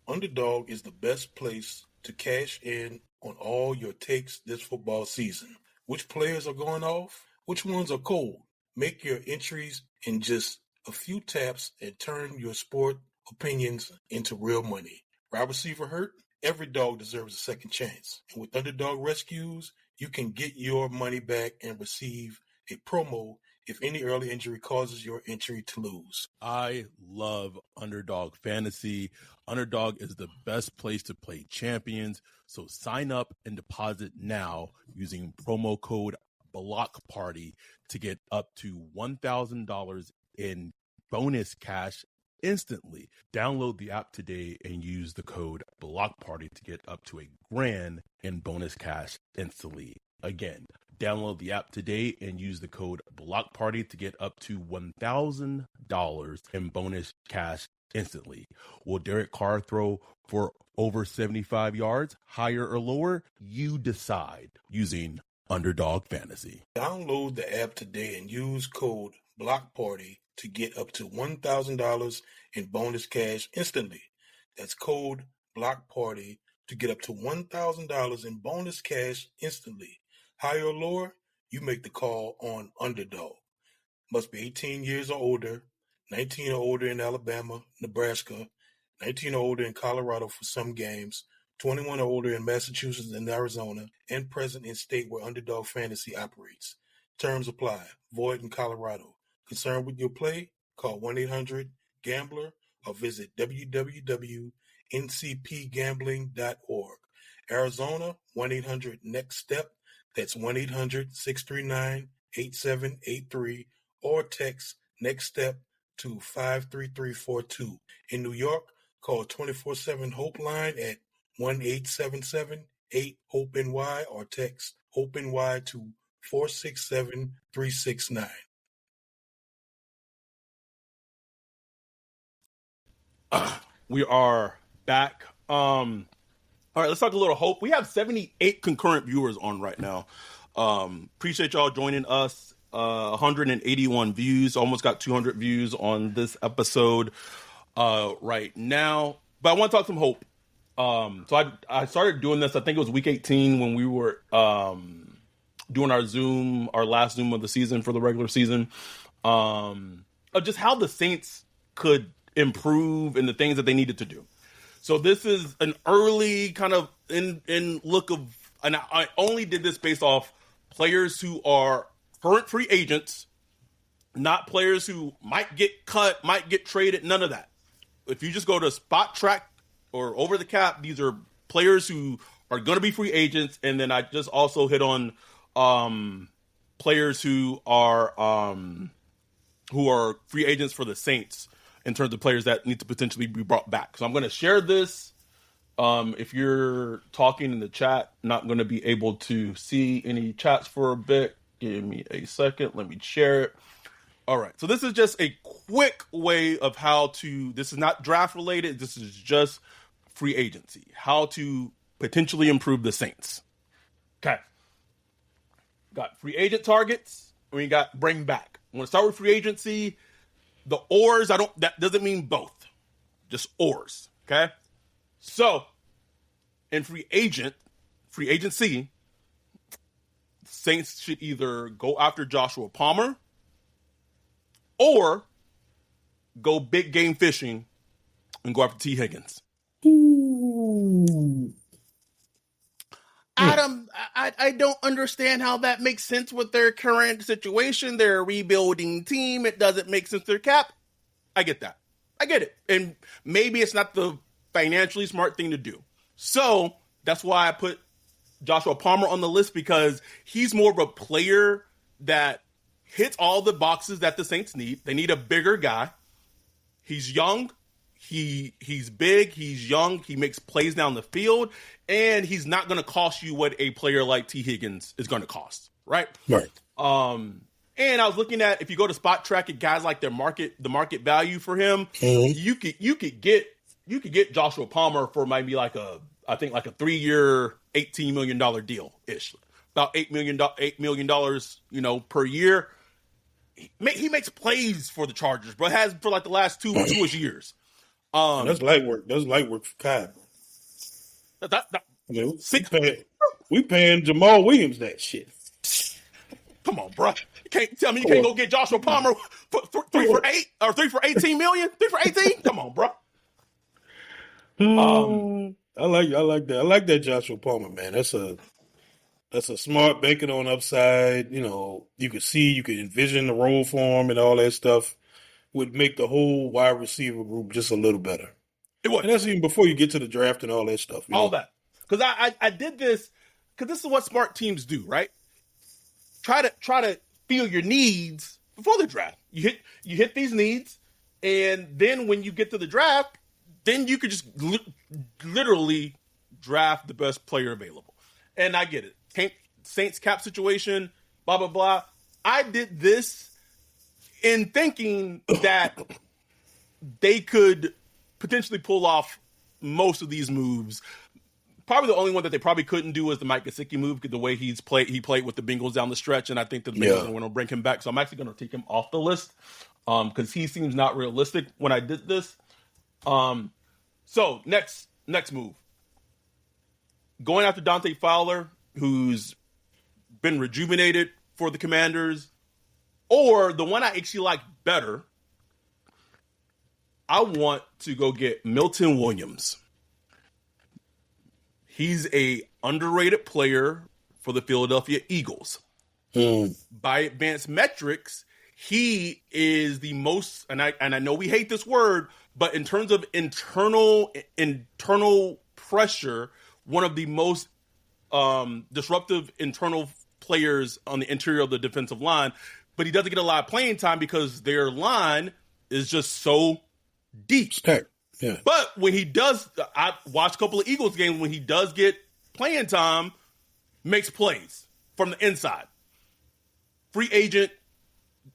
Underdog is the best place to cash in on all your takes this football season. Which players are going off? Which ones are cold? Make your entries in just a few taps and turn your sport opinions into real money. Wide receiver hurt? Every dog deserves a second chance. And with Underdog Rescues, you can get your money back and receive a promo if any early injury causes your entry to lose. I love Underdog Fantasy. Underdog is the best place to play champions. So sign up and deposit now using promo code BLOCKPARTY to get up to $1,000 in bonus cash instantly. Download the app today and use the code BLOCKPARTY to get up to $1,000 in bonus cash instantly. Again, download the app today and use the code BLOCKPARTY to get up to $1,000 in bonus cash instantly. Will Derek Carr throw for over 75 yards, higher or lower? You decide using Underdog Fantasy. Download the app today and use code BLOCKPARTY to get up to $1,000 in bonus cash instantly. That's code BLOCKPARTY to get up to $1,000 in bonus cash instantly. Higher or lower, you make the call on Underdog. Must be 18 years or older, 19 or older in Alabama, Nebraska, 19 or older in Colorado for some games, 21 or older in Massachusetts and Arizona, and present in state where Underdog Fantasy operates. Terms apply. Void in Colorado. Concerned with your play? Call 1-800-GAMBLER or visit www.ncpgambling.org. Arizona, 1-800-NEXT-STEP. That's 1-800-639-8783 or text Next Step to 53342. In New York, call 24/7 Hope line at 1-877 8-HOPE-NY or text HOPE-NY to 467-369. We are back. All right, let's talk a little hope. We have 78 concurrent viewers on right now. Appreciate y'all joining us. 181 views, almost got 200 views on this episode right now. But I want to talk some hope. So I started doing this, I think it was week 18 when we were doing our last Zoom of the season for the regular season, of just how the Saints could improve and the things that they needed to do. So this is an early kind of in look of, and I only did this based off players who are current free agents, not players who might get cut, might get traded, none of that. If you just go to Spot Track or Over the Cap, these are players who are going to be free agents, and then I just also hit on players who are free agents for the Saints in terms of players that need to potentially be brought back. So I'm going to share this. If you're talking in the chat, not going to be able to see any chats for a bit. Give me a second. Let me share it. All right. So this is just a quick way of how to, this is not draft related. This is just free agency, how to potentially improve the Saints. Okay. Got free agent targets. We got bring back. I'm going to start with free agency. The ors, that doesn't mean both, just ors. Okay. So in free agency, Saints should either go after Joshua Palmer or go big game fishing and go after T. Higgins. Ooh. Adam, I don't understand how that makes sense with their current situation. They're a rebuilding team. It doesn't make sense to their cap. I get that. I get it. And maybe it's not the financially smart thing to do. So that's why I put Joshua Palmer on the list, because he's more of a player that hits all the boxes that the Saints need. They need a bigger guy. He's young. He's big. He's young. He makes plays down the field, and he's not going to cost you what a player like T. Higgins is going to cost, right? Right. And I was looking at, if you go to Spot Track at guys like the market value for him, you could get Joshua Palmer for maybe like a 3-year, $18 million deal ish, about $8 million, per year. He makes plays for the Chargers, but has for like the last two-ish years. That's light work. That's light work for Kai. We paying Jamal Williams that shit. Come on, bro. You can't tell me you can't go get Joshua Palmer for 3 for 8 or 3 for 18 million? 3 for 18? Come on, bro. I like that. I like that Joshua Palmer, man. That's a smart banking on upside. You could envision the role for him and all that stuff. Would make the whole wide receiver group just a little better. It would. And that's even before you get to the draft and all that stuff. All that. Because I did this, because this is what smart teams do, right? Try to feel your needs before the draft. You hit these needs, and then when you get to the draft, then you could just literally draft the best player available. And I get it. Saints cap situation, blah, blah, blah. I did this in thinking that they could potentially pull off most of these moves. Probably the only one that they probably couldn't do was the Mike Gesicki move, because the way he played with the Bengals down the stretch, and I think that the Bengals are going to bring him back. So I'm actually going to take him off the list because he seems not realistic when I did this. So next move. Going after Dante Fowler, who's been rejuvenated for the Commanders, or the one I actually like better, I want to go get Milton Williams. He's a underrated player for the Philadelphia Eagles. By advanced metrics, he is the most, and I know we hate this word, but in terms of internal pressure, one of the most disruptive internal players on the interior of the defensive line. But he doesn't get a lot of playing time because their line is just so deep. Stacked. Yeah. But when he does, I watched a couple of Eagles games, when he does get playing time, makes plays from the inside. Free agent.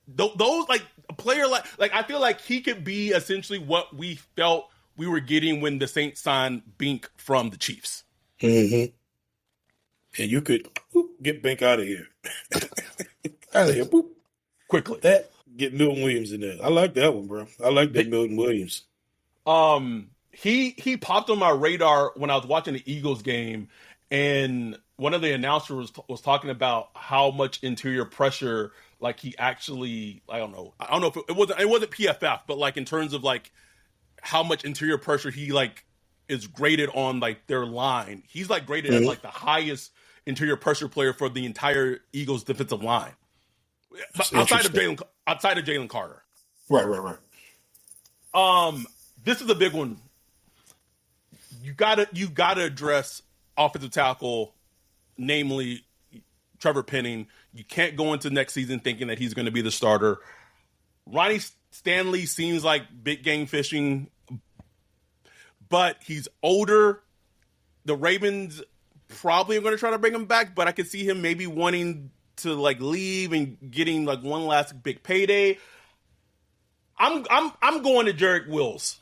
Those, like, a player like I feel like he could be essentially what we felt we were getting when the Saints signed Bink from the Chiefs. Mm-hmm. And you could get Bink out of here. Out of here. Boop. Quickly. Get Milton Williams in there. I like that one, bro. I like that Milton Williams. He popped on my radar when I was watching the Eagles game, and one of the announcers was talking about how much interior pressure, like, he actually, I don't know if it wasn't PFF, but like in terms of like how much interior pressure he like is graded on like their line. He's like graded as like the highest interior pressure player for the entire Eagles defensive line, outside of Jalen Carter. Right. This is a big one. You gotta address offensive tackle, namely Trevor Penning. You can't go into next season thinking that he's going to be the starter. Ronnie Stanley seems like big game fishing, but he's older. The Ravens probably are going to try to bring him back, but I could see him maybe wanting to like leave and getting like one last big payday. I'm going to Jarek Wills.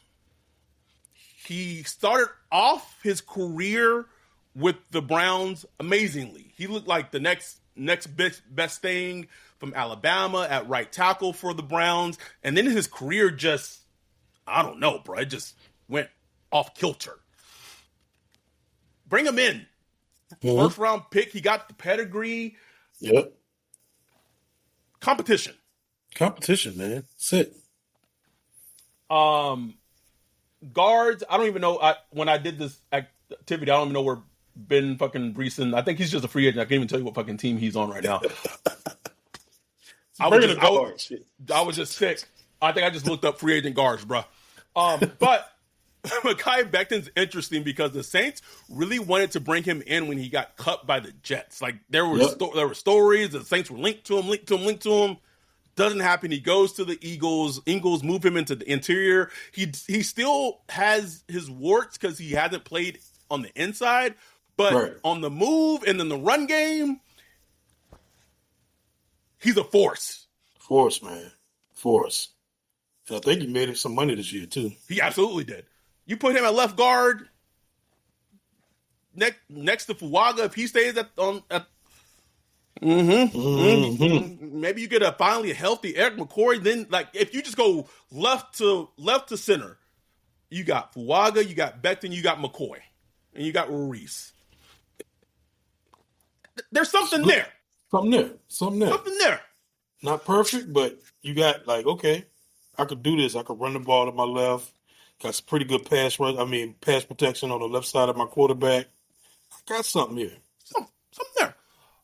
He started off his career with the Browns amazingly. He looked like the next best thing from Alabama at right tackle for the Browns. And then his career just, I don't know, bro. It just went off kilter. Bring him in. Mm-hmm. First round pick. He got the pedigree. Yep. Competition, man. That's it. Guards, I don't even know. When I did this activity, I don't even know where Ben fucking Breeson. I think he's just a free agent. I can't even tell you what fucking team he's on right now. I was just sick. I think I just looked up free agent guards, bro. But Mekhi Becton's interesting because the Saints really wanted to bring him in when he got cut by the Jets. Like there were stories. The Saints were linked to him. Doesn't happen. He goes to the Eagles. Eagles move him into the interior. He still has his warts because he hasn't played on the inside, but on the move and in the run game, he's a force. Force, man. Force. And I think he made him some money this year, too. He absolutely did. You put him at left guard next to Fuaga if he stays maybe you get finally a healthy Eric McCoy. Then, like, if you just go left to center, you got Fuaga, you got Becton, you got McCoy, and you got Ruiz. There's something there. Something there. Not perfect, but you got, like, okay, I could do this. I could run the ball to my left. Got some pretty good pass protection on the left side of my quarterback. I got something here. Something there.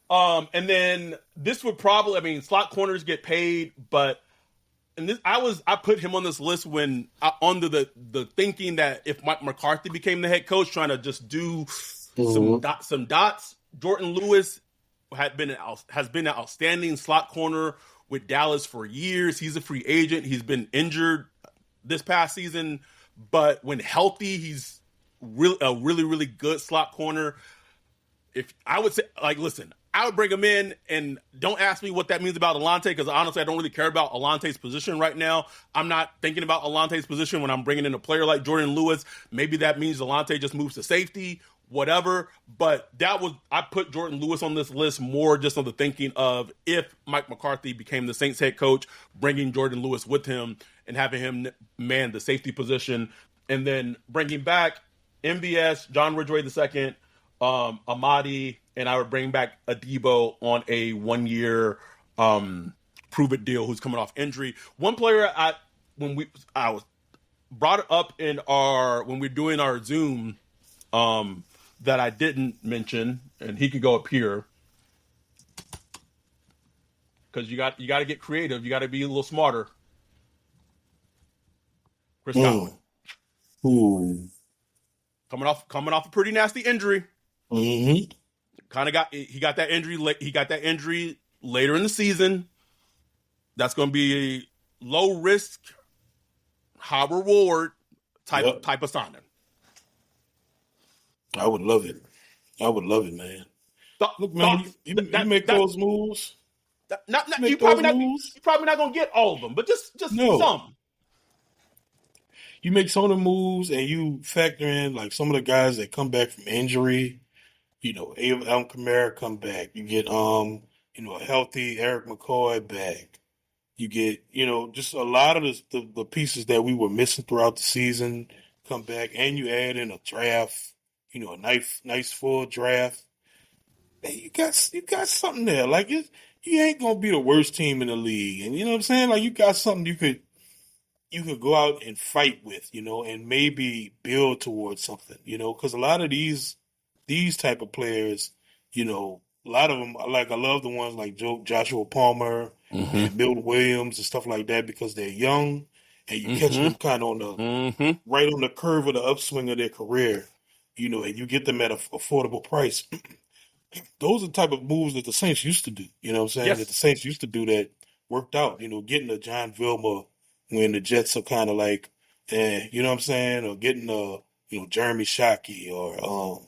And then this would probably, slot corners get paid, but I put him on this list when under the thinking that if Mike McCarthy became the head coach, trying to just do some dots. Jordan Lewis has been an outstanding slot corner with Dallas for years. He's a free agent. He's been injured this past season, but when healthy, he's a really, really good slot corner. If I would say, like, listen, I would bring him in, and don't ask me what that means about Alante, because honestly, I don't really care about Alante's position right now. I'm not thinking about Alante's position when I'm bringing in a player like Jordan Lewis. Maybe that means Alante just moves to safety, whatever. But I put Jordan Lewis on this list more just on the thinking of if Mike McCarthy became the Saints head coach, bringing Jordan Lewis with him and having him man the safety position, and then bringing back MVS, John Ridgway II, Amadi, and I would bring back Adebo on a 1-year prove-it deal who's coming off injury. One player I was brought up in when we're doing our Zoom that I didn't mention, and he could go up here because you got to get creative. You got to be a little smarter. Chris Godwin. Ooh. Coming off a pretty nasty injury. Mm-hmm. He got that injury. He got that injury later in the season. That's going to be a low risk, high reward type of signing. I would love it. I would love it, man. Look, man, Thoughts? you make those moves. You Make probably those not. moves. You're probably not gonna get all of them, but just No, some. you make some of the moves, and you factor in like some of the guys that come back from injury. Alvin Kamara come back. You get a healthy Eric McCoy back. You get just a lot of the pieces that we were missing throughout the season come back, and you add in a draft. A nice full draft. Hey, you got something there. Like you ain't gonna be the worst team in the league, and you know what I'm saying. Like you got something you could go out and fight with, and maybe build towards something, because a lot of these type of players, a lot of them, like I love the ones like Joshua Palmer Mm-hmm. and Milton Williams and stuff like that because they're young and you catch Mm-hmm. them kind of on the Mm-hmm. right on the curve of the upswing of their career, and you get them at an affordable price. Those are the type of moves that the Saints used to do. You know what I'm saying? Yes. That the Saints used to do that worked out. Getting a John Vilma when the Jets are kind of like, you know what I'm saying? Or getting Jeremy Shockey or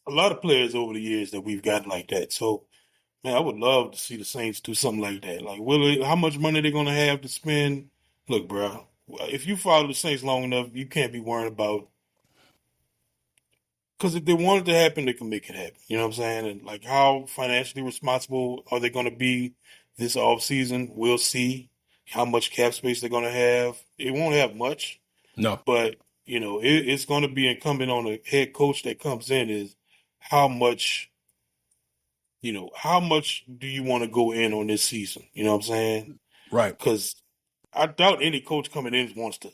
a lot of players over the years that we've gotten like that. So, man, I would love to see the Saints do something like that. Like, how much money they're going to have to spend? Look, bro, if you follow the Saints long enough, you can't be worrying about. Because if they want it to happen, they can make it happen. You know what I'm saying? And like, how financially responsible are they going to be this off season? We'll see how much cap space they're going to have. They won't have much, No. but it's going to be incumbent on the head coach that comes in is how much. How much do you want to go in on this season? You know what I'm saying? Right. Because I doubt any coach coming in wants to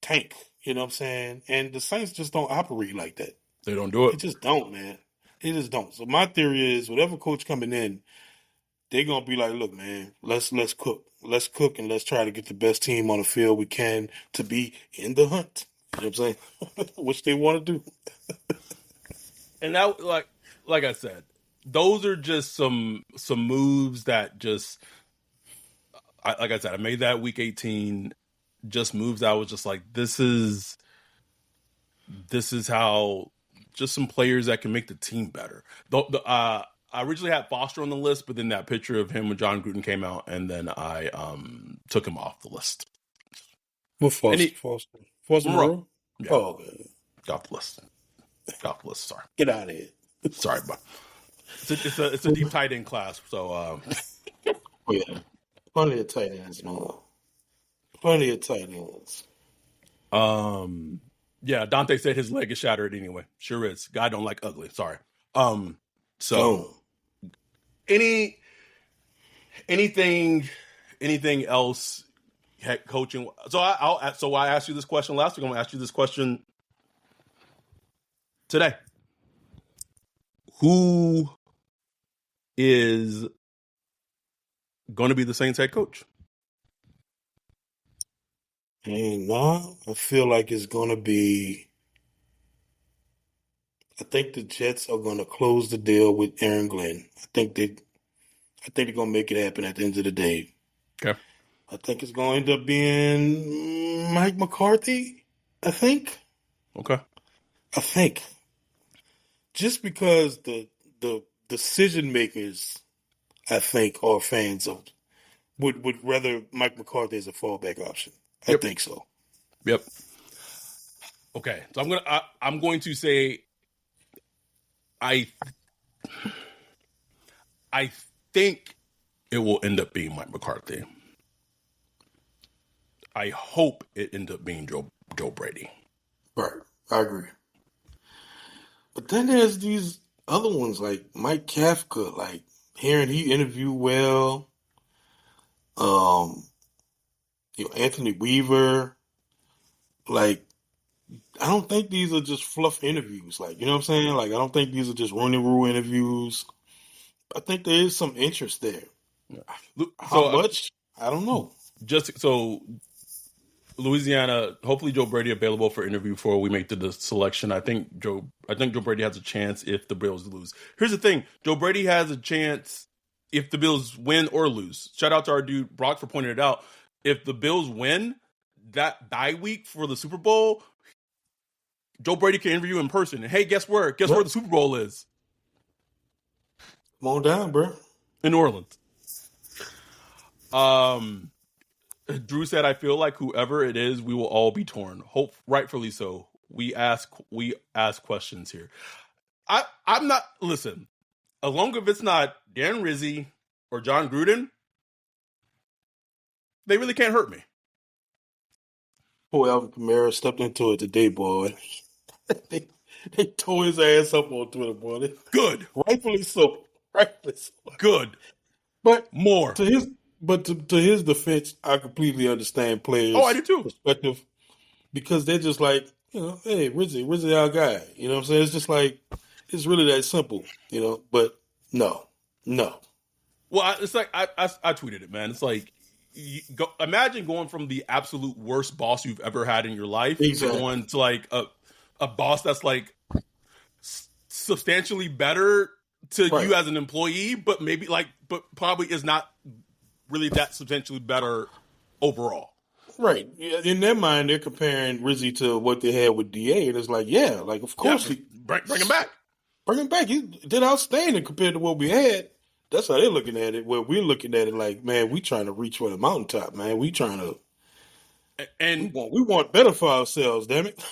tank. You know what I'm saying? And the Saints just don't operate like that. They don't do They it. just don't, man. They just don't. So my theory is, whatever coach coming in, they're gonna be like, look, man, let's cook, and let's try to get the best team on the field we can to be in the hunt. You know what I'm saying? Which they want to do. And that, like I said, those are just some moves that just, like I said, I made that week 18 just moves. I was just like, this is how just some players that can make the team better. I originally had Foster on the list, but then that picture of him with John Gruden came out, and then I took him off the list. What Foster? Foster Moreau? Yeah. Oh, man. Got off the list. Sorry. Get out of here. Sorry, but it's a deep tight end class. So Oh, yeah. Plenty of tight ends, man. Plenty of tight ends. yeah, Dante said his leg is shattered anyway. Sure is. Guy don't like ugly. Sorry. So anything else head coaching? So I asked you this question last week. I'm gonna ask you this question today. Who is going to be the Saints head coach? And now I feel like it's going to be. I think the Jets are going to close the deal with Aaron Glenn. I think they're going to make it happen at the end of the day. Okay. I think it's going to end up being Mike McCarthy. I think. Okay. Just because the decision makers, I think, are fans of would rather Mike McCarthy as a fallback option. I think so. Yep. Okay, so I'm going to say I think it will end up being Mike McCarthy. I hope it ends up being Joe Brady. Right, I agree. But then there's these other ones like Mike Kafka, like hearing he interviewed well. Anthony Weaver. Like, I don't think these are just fluff interviews. Like, you know what I'm saying? Like, I don't think these are just Rooney Rule interviews. I think there is some interest there. How much? I don't know. Just so Louisiana, hopefully Joe Brady available for interview before we make the selection. I think Joe Brady has a chance if the Bills lose. Here's the thing: Joe Brady has a chance if the Bills win or lose. Shout out to our dude Brock for pointing it out. If the Bills win that bye week for the Super Bowl, Joe Brady can interview in person. And hey, guess where? Guess where the Super Bowl is? Come on down, bro. In New Orleans. Drew said, "I feel like whoever it is, we will all be torn. Hope, rightfully so. We ask questions here. I'm not. Listen, as long as it's not Dan Rizzi or John Gruden, they really can't hurt me." Boy, Alvin Kamara stepped into it today, boy. they tore his ass up on Twitter, boy. Good, rightfully so. Rightfully so. Good, but more to his defense, I completely understand players. Oh, I do too. Perspective, because they're just like, hey, Rizzy our guy. You know what I'm saying? It's just like, it's really that simple, But no. Well, it's like I tweeted it, man. It's like, imagine going from the absolute worst boss you've ever had in your life to going to like a boss that's like substantially better to you as an employee, but but probably is not really that substantially better overall. Right. In their mind, they're comparing Rizzy to what they had with DA, and it's like, of course, bring him back. Bring him back. He did outstanding compared to what we had. That's how they're looking at it. Where we're looking at it like, man, we trying to reach for the mountaintop, man. We trying to, and we want better for ourselves. Damn it.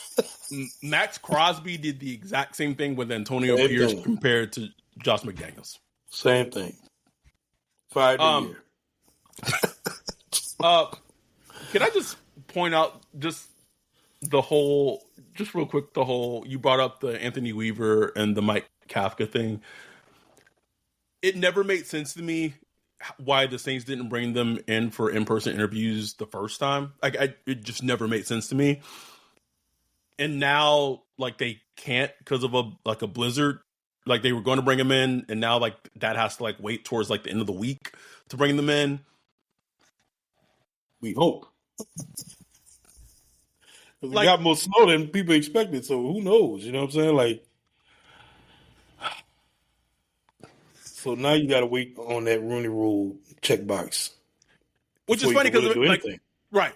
Max Crosby did the exact same thing with Antonio Pierce compared to Josh McDaniels. Same thing. 5 a year. Can I just point out just real quick, you brought up the Anthony Weaver and the Mike Kafka thing. It never made sense to me why the Saints didn't bring them in for in-person interviews the first time. It just never made sense to me. And now, like, they can't because of a blizzard. Like, they were going to bring them in, and now, like, that has to, like, wait towards, like, the end of the week to bring them in. We hope. We got more snow than people expected, so who knows? You know what I'm saying? Like, so now you got to wait on that Rooney Rule checkbox, which is funny because right,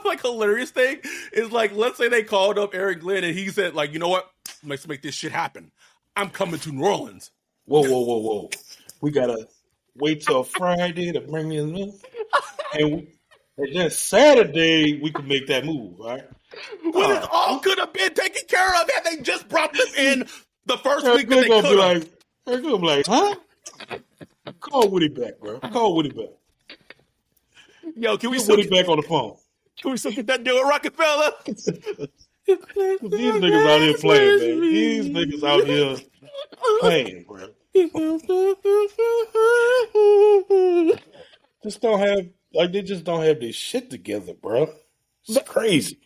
like hilarious thing is like, let's say they called up Eric Glenn and he said, like, you know what, let's make this shit happen. I'm coming to New Orleans. Whoa! We gotta wait till Friday to bring this in, and then Saturday we can make that move, right? Well, it all could have been taken care of had they just brought them in the first week that they could have. They're gonna be like, huh? Call Woody back, bro. Call Woody back. Yo, can we get Woody back on the phone? Can we still get that deal with Rockefeller? These niggas out here playing, man. These niggas out here playing, bro. They just don't have this shit together, bro. It's crazy.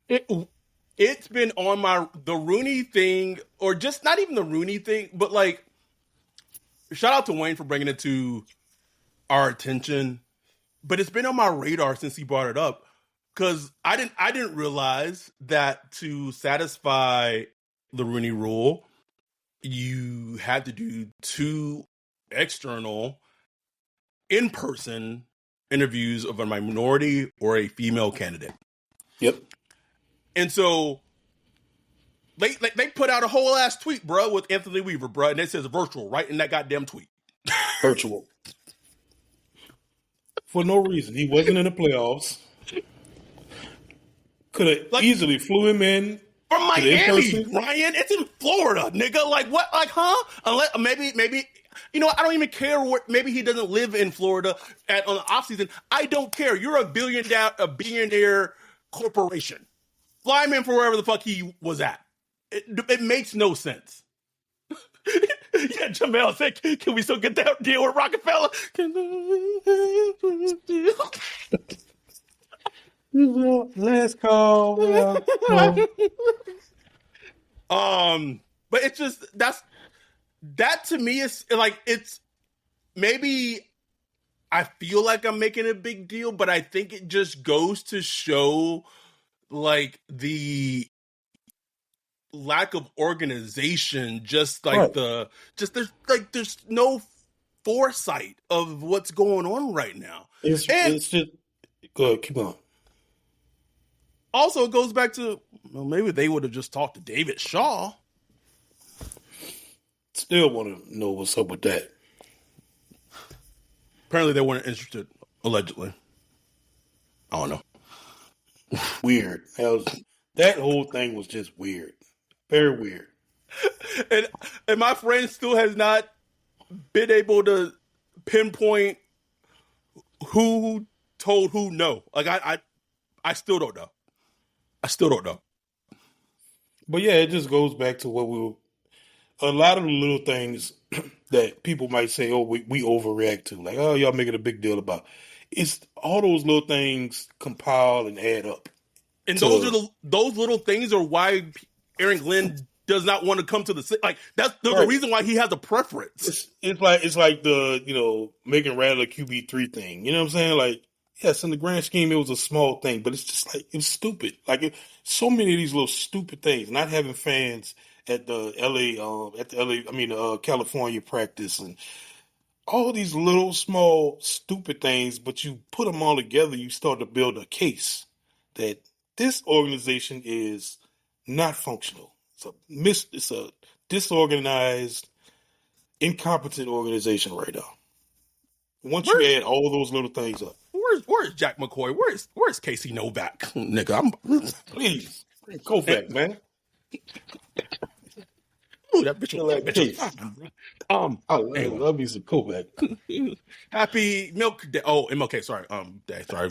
It's been on the Rooney thing, or just not even the Rooney thing, but like, shout out to Wayne for bringing it to our attention. But it's been on my radar since he brought it up, because I didn't realize that to satisfy the Rooney Rule, you had to do 2 external in-person interviews of a minority or a female candidate. Yep. And so they put out a whole ass tweet, bro, with Anthony Weaver, bro, and it says virtual right in that goddamn tweet. Virtual. For no reason. He wasn't in the playoffs. Could have easily flew him in. From Miami, Ryan. It's in Florida, nigga. Like, what? Like, huh? Unless, maybe, I don't even care maybe he doesn't live in Florida on the off season. I don't care. You're a billionaire corporation. Fly him in for wherever the fuck he was at. It makes no sense. Yeah, Jamel said, can we still get that deal with Rockefeller? Last call. But it's just, that to me is like, it's maybe I feel like I'm making a big deal, but I think it just goes to show like the lack of organization, just like there's no foresight of what's going on right now. It's just, go ahead, keep on. Also, it goes back to, well, maybe they would have just talked to David Shaw. Still want to know what's up with that. Apparently, they weren't interested, allegedly. I don't know. Weird. That whole thing was just weird. Very weird. And my friend still has not been able to pinpoint who told who no. Like, I still don't know. I still don't know. But yeah, it just goes back to what a lot of the little things that people might say, oh, we overreact to. Like, oh, y'all making a big deal about. It's all those little things compile and add up. And those little things are why Aaron Glenn does not want to come to the, like, that's the reason why he has a preference. It's like the making Rattler QB3 thing. You know what I'm saying? Like, yes, in the grand scheme, it was a small thing, but it's just like, it's stupid. Like, so many of these little stupid things. Not having fans at the California practice, and all these little small stupid things, but you put them all together, you start to build a case that this organization is not functional. It's a disorganized, incompetent organization right now. Once you add all those little things up. Where's Jack McCoy? Where's Casey Novak? Nigga, please bring Kovac, man. Ooh, that bitch was that bitch. I love me some Kovac. Happy Milk Day. Oh, MLK, sorry. Day, sorry.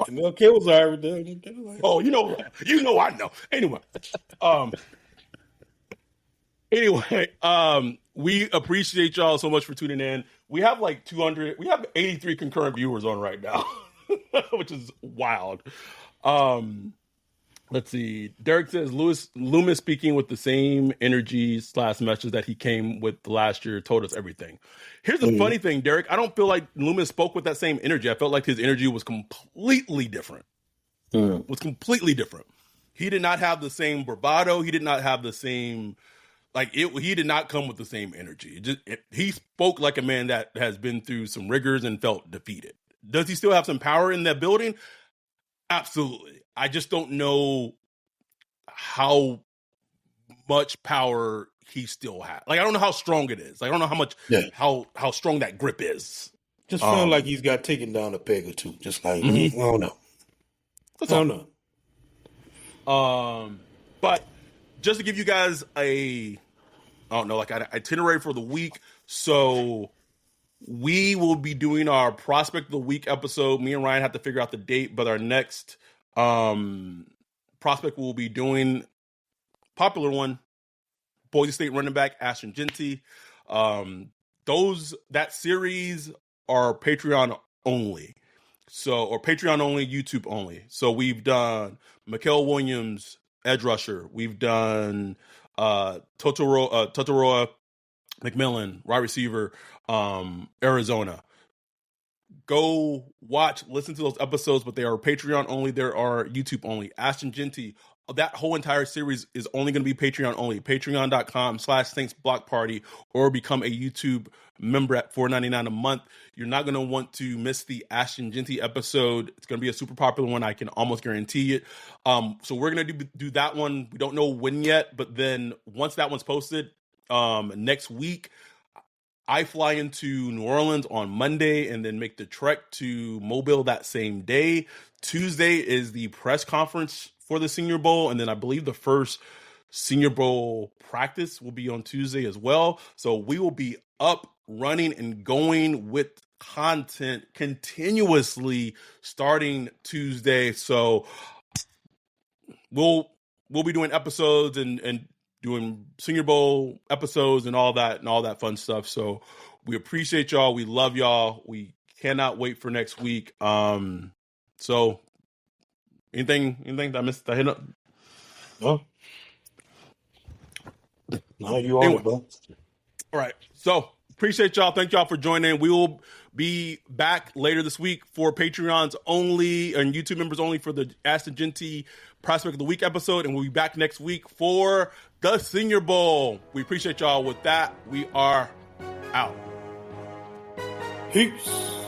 MLK was already. Oh, you know I know. Anyway, we appreciate y'all so much for tuning in. We have like 83 concurrent viewers on right now, which is wild. Let's see. Derek says Loomis speaking with the same energy / message that he came with last year told us everything. Here's the funny thing, Derek. I don't feel like Loomis spoke with that same energy. I felt like his energy was completely different. He did not have the same bravado. He did not have the same, he did not come with the same energy. He spoke like a man that has been through some rigors and felt defeated. Does he still have some power in that building? Absolutely. I just don't know how much power he still has. Like, I don't know how strong it is. Like, I don't know how much, how strong that grip is. Just feeling like he's got taken down a peg or two. Just like, I don't know. I don't know. But just to give you guys an itinerary for the week. So we will be doing our Prospect of the Week episode. Me and Ryan have to figure out the date, but our next prospect we'll be doing, popular one, Boise State running back Ashton Jeanty. That series are Patreon only. Or Patreon only, YouTube only. So we've done Mikael Williams, edge rusher. We've done Totoroa McMillan, wide receiver, Arizona. Go watch, listen to those episodes, but they are Patreon only. There are YouTube only. Ashton Jeanty, that whole entire series is only going to be Patreon only. Patreon.com/SaintsBlockParty, or become a YouTube member at $4.99 a month. You're not going to want to miss the Ashton Jeanty episode. It's going to be a super popular one. I can almost guarantee it. So we're going to do that one. We don't know when yet, but then once that one's posted, next week, I fly into New Orleans on Monday and then make the trek to Mobile that same day. Tuesday is the press conference for the Senior Bowl, and then I believe the first Senior Bowl practice will be on Tuesday as well. So we will be up, running, and going with content continuously starting Tuesday. So we'll be doing episodes and doing Senior Bowl episodes and all that fun stuff. So we appreciate y'all. We love y'all. We cannot wait for next week. So anything that I missed, that hit up? No, you on it, bro. All right. So appreciate y'all. Thank y'all for joining. We will be back later this week for Patreons only and YouTube members only for the Ashton Jeanty Prospect of the Week episode. And we'll be back next week for the Senior Bowl. We appreciate y'all. With that, we are out. Peace.